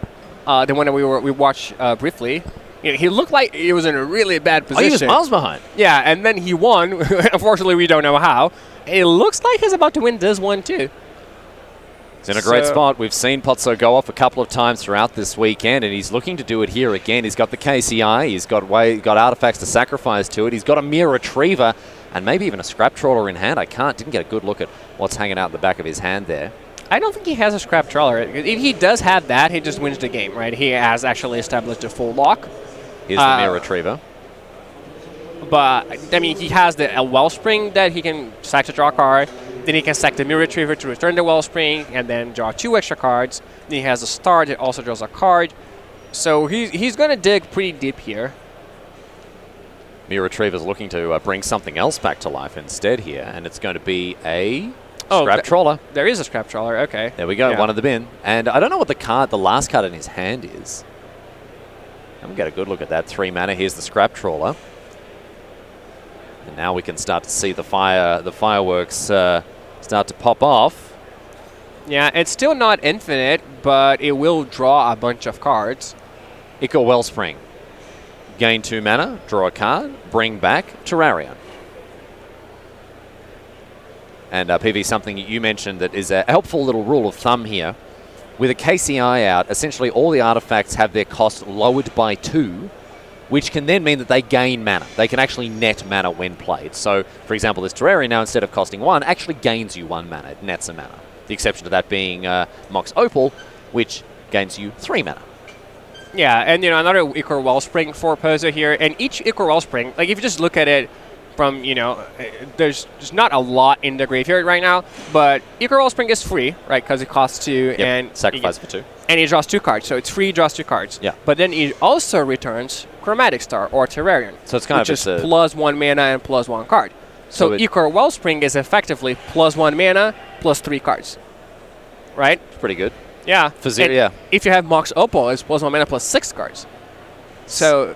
The one that we watched briefly. He looked like he was in a really bad position. He was miles behind. Yeah, and then he won. Unfortunately, we don't know how. It looks like he's about to win this one too. He's in a great spot. We've seen Pozzo go off a couple of times throughout this weekend, and he's looking to do it here again. He's got the KCI. He's got artifacts to sacrifice to it. He's got a Mere Retriever, and maybe even a Scrap Trawler in hand. Didn't get a good look at what's hanging out the back of his hand there. I don't think he has a Scrap Trawler. If he does have that, he just wins the game, right? He has actually established a full lock. Here's the Mere Retriever. But, I mean, he has a Wellspring that he can sack to draw a card. Then he can sack the Mere Retriever to return the Wellspring and then draw 2 extra cards. Then he has a Star that also draws a card. So he's going to dig pretty deep here. Mir Retriever's looking to bring something else back to life instead here, and it's going to be a scrap trawler. There is a scrap trawler, okay. There we go, one in the bin. And I don't know what the last card in his hand is. And we'll get a good look at that. 3 mana. Here's the scrap trawler. And now we can start to see the fireworks start to pop off. Yeah, it's still not infinite, but it will draw a bunch of cards. Ichor Wellspring. Gain 2 mana, draw a card, bring back Terrarion. And PV, something you mentioned that is a helpful little rule of thumb here. With a KCI out, essentially all the artifacts have their cost lowered by 2, which can then mean that they gain mana. They can actually net mana when played. So, for example, this Terrarion now, instead of costing 1, actually gains you 1 mana. It nets a mana. The exception to that being Mox Opal, which gains you 3 mana. Yeah, and another Ichor Wellspring for Pozo here, and each Ichor Wellspring, like if you just look at it from, there's not a lot in the graveyard right now, but Ichor Wellspring is free, right, because it costs 2, and sacrifice for 2. And it draws 2 cards, so it's free, draws 2 cards. Yeah. But then it also returns Chromatic Star or Terrarion, so it's kind which is plus 1 mana and plus 1 card. So Ichor Wellspring is effectively plus 1 mana plus 3 cards, right? It's pretty good. Yeah. For 0, yeah. If you have Mox Opal, it's plus 1 mana plus 6 cards. So...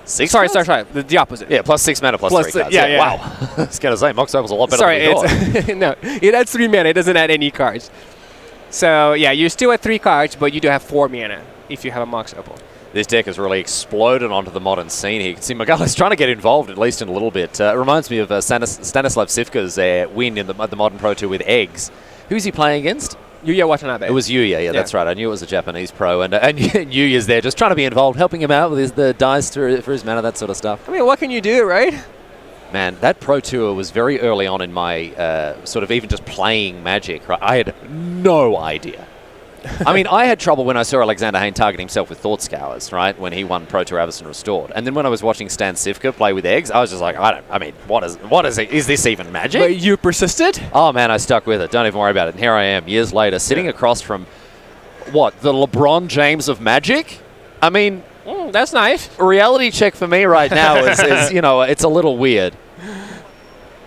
6 Sorry, the opposite. Yeah, plus 6 mana plus 3 cards. Yeah. Wow. I was going to say, Mox Opal's a lot better than we thought. No, it adds 3 mana. It doesn't add any cards. So, yeah, you still at 3 cards, but you do have 4 mana if you have a Mox Opal. This deck has really exploded onto the modern scene here. You can see Magala's trying to get involved, at least in a little bit. It reminds me of Stanislav Sivka's win in the Modern Pro Tour with Eggs. Who's he playing against? Yuya Watanabe. It was Yuya, yeah, that's right. I knew it was a Japanese pro. And Yuya's there just trying to be involved, helping him out with the dice for his mana, that sort of stuff. I mean, what can you do, right? Man, that Pro Tour was very early on in my sort of even just playing Magic. Right? I had no idea. I mean, I had trouble when I saw Alexander Hayne target himself with Thought Scours, right, when he won Pro Tour Avacyn Restored. And then when I was watching Stan Sivka play with Eggs, I was just like, what is it? Is this even Magic? But you persisted? Oh, man, I stuck with it. Don't even worry about it. And here I am, years later, sitting across from, what, the LeBron James of Magic? I mean... that's nice. A reality check for me right now is, it's a little weird.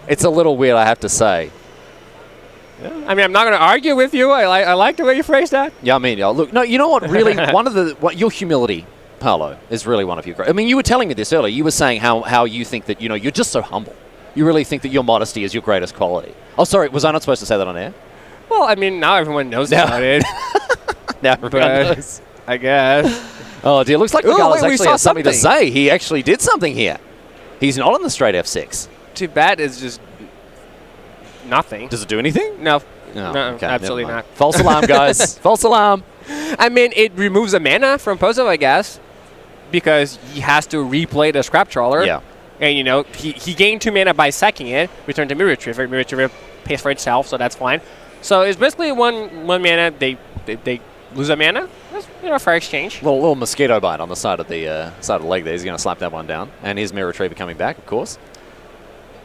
It's a little weird, I have to say. Yeah. I mean, I'm not going to argue with you. I like the way you phrased that. Yeah, I mean, look, no, you know what? Really, your humility, Paulo, is really one of your great. I mean, you were telling me this earlier. You were saying how you think that you're just so humble. You really think that your modesty is your greatest quality. Oh, sorry, was I not supposed to say that on air? Well, I mean, now everyone knows about it. Now everyone knows. I guess. Oh dear, looks like Miguel actually has something to say. He actually did something here. He's not on the straight F6. Too bad is just nothing. Does it do anything? No. No, okay, absolutely not. False alarm, guys. False alarm. I mean, it removes a mana from Pozo, I guess, because he has to replay the Scrap Trawler. Yeah. And, he gained 2 mana by sacking it, return to Mir Retriever. Mir Retriever pays for itself, so that's fine. So it's basically one mana. They lose a mana. That's, fair exchange. Little mosquito bite on the side of the leg there. He's going to slap that one down. And here's Mir Retriever coming back, of course.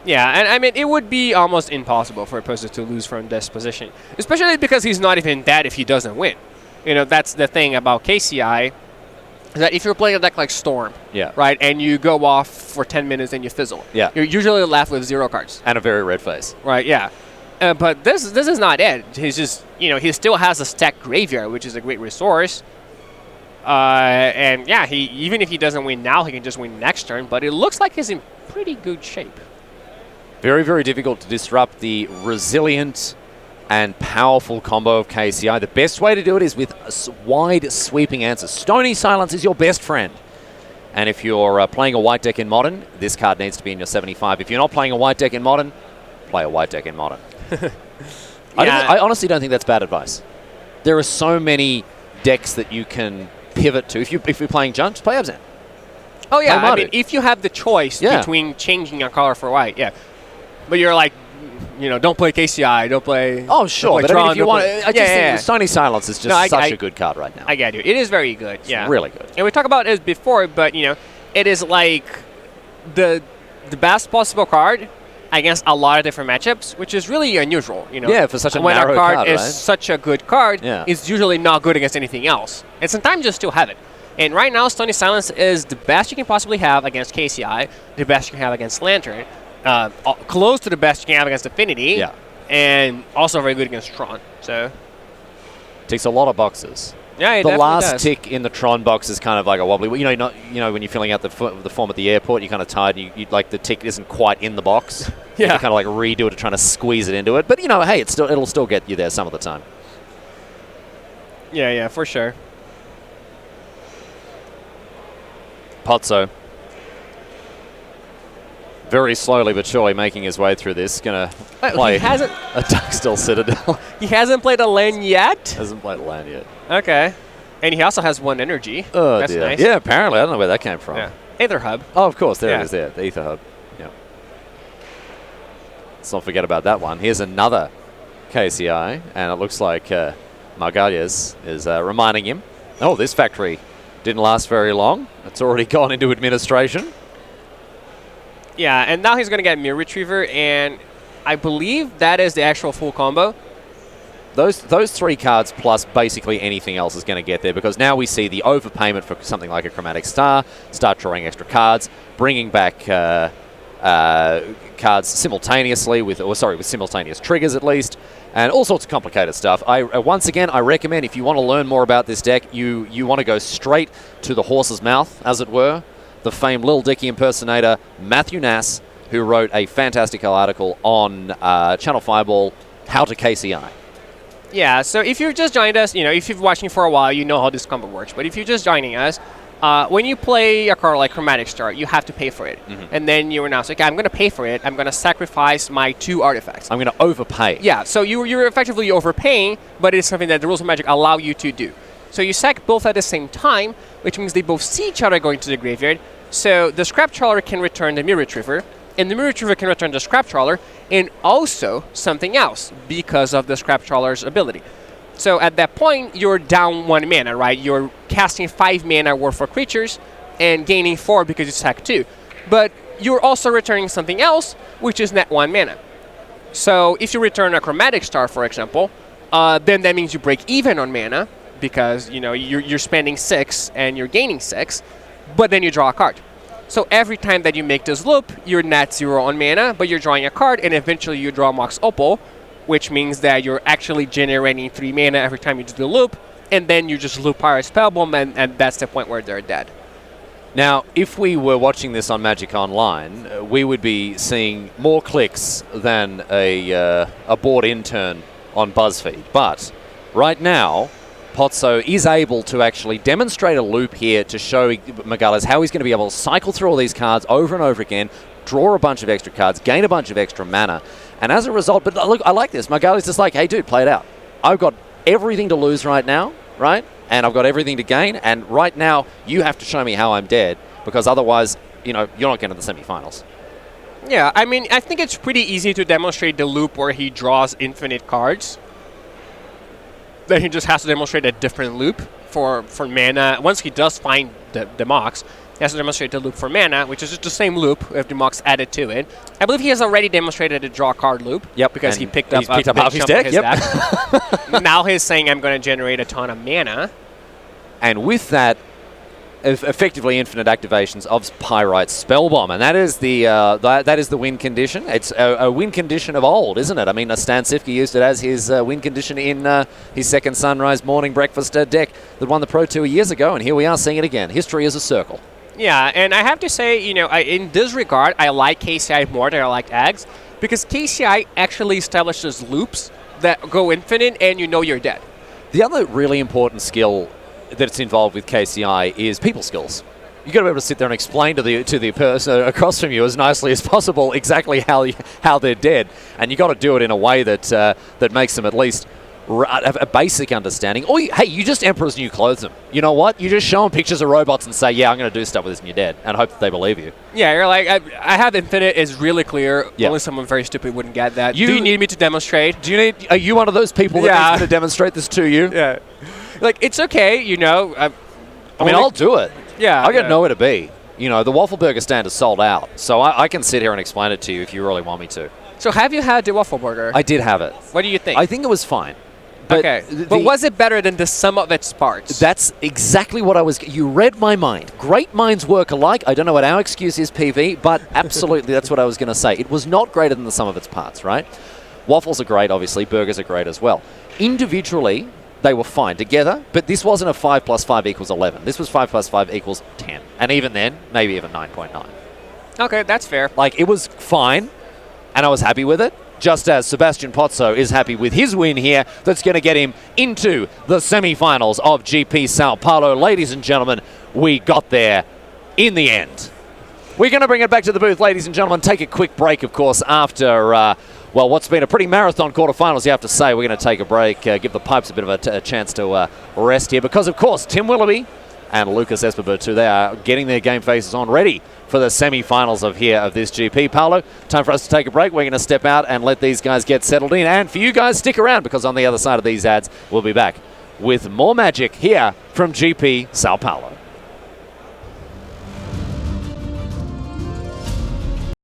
Yeah, and I mean, it would be almost impossible for a person to lose from this position, especially because he's not even dead if he doesn't win. That's the thing about KCI, is that if you're playing a deck like Storm, right, and you go off for 10 minutes and you fizzle, you're usually left with 0 cards. And a very red face. Right, yeah. But this is not it. He's just, he still has a stacked graveyard, which is a great resource. And yeah, even if he doesn't win now, he can just win next turn, but it looks like he's in pretty good shape. Very, very difficult to disrupt the resilient and powerful combo of KCI. The best way to do it is with wide sweeping answers. Stony Silence is your best friend. And if you're playing a white deck in Modern, this card needs to be in your 75. If you're not playing a white deck in Modern, play a white deck in Modern. I honestly don't think that's bad advice. There are so many decks that you can pivot to. If you're playing Junk, just play Abzan. Oh, yeah. I mean, if you have the choice between changing your color for white, But you're like, don't play KCI, don't play... Oh, sure. But Tron, if you want... I just think Stony Silence is just such a good card right now. I get you. It is very good, It's really good. And we talked about it before, but, it is like the best possible card against a lot of different matchups, which is really unusual, Yeah, for such a when narrow a card card, is right? such a good card, it's usually not good against anything else. And sometimes you still have it. And right now, Stony Silence is the best you can possibly have against KCI, the best you can have against Lantern, close to the best you can have against Affinity, and also very good against Tron. So ticks a lot of boxes. Yeah, the last tick in the Tron box is kind of like a wobbly. You know, when you're filling out the form at the airport, you're kind of tired. You like the tick isn't quite in the box. You have to kind of like redo it to try to squeeze it into it. But hey, it'll still get you there some of the time. Yeah, for sure. Pozzo, very slowly but surely making his way through this. Gonna play a Duckstill Citadel. He hasn't played a land yet? Hasn't played a land yet. Okay. And he also has 1 energy. Oh, that's dear. nice. Yeah, apparently. I don't know where that came from. Yeah. Aether Hub. Oh, of course. There it is there. The Aether Hub. Yeah. Let's not forget about that one. Here's another KCI, and it looks like Margalles is reminding him, oh, this factory didn't last very long. It's already gone into administration. Yeah, and now he's going to get Mirror Retriever, and I believe that is the actual full combo. Those 3 cards plus basically anything else is going to get there, because now we see the overpayment for something like a Chromatic Star, start drawing extra cards, bringing back cards simultaneously with simultaneous triggers at least, and all sorts of complicated stuff. Once again, I recommend if you want to learn more about this deck, you want to go straight to the horse's mouth, as it were. The famed Lil Dicky impersonator Matthew Nass, who wrote a fantastic article on Channel Fireball, How to KCI. Yeah, so if you've just joined us, if you've been watching for a while, you know how this combo works. But if you're just joining us, when you play a card like Chromatic Star, you have to pay for it. And then you announce, okay, I'm going to pay for it. I'm going to sacrifice my 2 artifacts. I'm going to overpay. Yeah, so you're effectively overpaying, but it's something that the rules of Magic allow you to do. So you sack both at the same time, which means they both see each other going to the graveyard. So the Scrap Trawler can return the Mirror Retriever, and the Mirror Retriever can return the Scrap Trawler, and also something else because of the Scrap Trawler's ability. So at that point, you're down 1 mana, right? You're casting 5 mana worth of creatures and gaining 4 because you sack 2. But you're also returning something else, which is net 1 mana. So if you return a Chromatic Star, for example, then that means you break even on mana because you're spending 6 and you're gaining 6, but then you draw a card. So every time that you make this loop, you're net 0 on mana, but you're drawing a card, and eventually you draw Mox Opal, which means that you're actually generating 3 mana every time you do the loop, and then you just loop Pirate Spellbomb, and that's the point where they're dead. Now, if we were watching this on Magic Online, we would be seeing more clicks than a board intern on BuzzFeed. But right now, Pozzo is able to actually demonstrate a loop here to show Margalles how he's going to be able to cycle through all these cards over and over again, draw a bunch of extra cards, gain a bunch of extra mana, and as a result, but look, I like this. Margalles is like, hey, dude, play it out. I've got everything to lose right now, right? And I've got everything to gain, and right now, you have to show me how I'm dead, because otherwise, you're not getting to the semifinals. Yeah, I mean, I think it's pretty easy to demonstrate the loop where he draws infinite cards. Then he just has to demonstrate a different loop for mana. Once he does find the Mox, he has to demonstrate the loop for mana, which is just the same loop with the Mox added to it. I believe he has already demonstrated a draw card loop. Yep, because he picked up half his deck. Now he's saying, I'm going to generate a ton of mana. And with that, effectively infinite activations of Pyrite Spellbomb, and that is the win condition. It's a win condition of old, isn't it? I mean, Stan Sifka used it as his win condition in his second Sunrise Morning Breakfast deck that won the Pro Tour years ago, and here we are seeing it again. History is a circle. Yeah, and I have to say, in this regard, I like KCI more than I like Ags, because KCI actually establishes loops that go infinite, and you're dead. The other really important skill that's involved with KCI is people skills. You've got to be able to sit there and explain to the person across from you as nicely as possible exactly how they're dead, and you got to do it in a way that makes them at least have a basic understanding. Or you just Emperor's New Clothes them. You know what? You just show them pictures of robots and say, yeah, I'm going to do stuff with this and you're dead, and hope that they believe you. Yeah, you're like, I have infinite is really clear. Yep. Only someone very stupid wouldn't get that. Do you need me to demonstrate? Are you one of those people that needs me to demonstrate this to you? Yeah. Like, it's okay, I mean, I'll do it. Yeah. I got nowhere to be. The Waffle Burger stand is sold out, so I can sit here and explain it to you if you really want me to. So have you had the Waffle Burger? I did have it. What do you think? I think it was fine. But was it better than the sum of its parts? That's exactly what I was... You read my mind. Great minds work alike. I don't know what our excuse is, PV, but absolutely that's what I was going to say. It was not greater than the sum of its parts, right? Waffles are great, obviously. Burgers are great as well. Individually, they were fine together, but this wasn't a 5 plus 5 equals 11. This was 5 plus 5 equals 10. And even then, maybe even 9.9. Okay, that's fair. Like, it was fine, and I was happy with it. Just as Sebastian Pozzo is happy with his win here, that's going to get him into the semi-finals of GP Sao Paulo. Ladies and gentlemen, we got there in the end. We're going to bring it back to the booth, ladies and gentlemen. Take a quick break, of course, after, well, what's been a pretty marathon quarterfinals, you have to say. We're going to take a break, give the pipes a bit of a chance to rest here, because, of course, Tim Willoughby and Lucas Esperbertu, they are getting their game faces on ready for the semi-finals of this GP. Paulo, time for us to take a break. We're going to step out and let these guys get settled in. And for you guys, stick around, because on the other side of these ads, we'll be back with more magic here from GP Sao Paulo.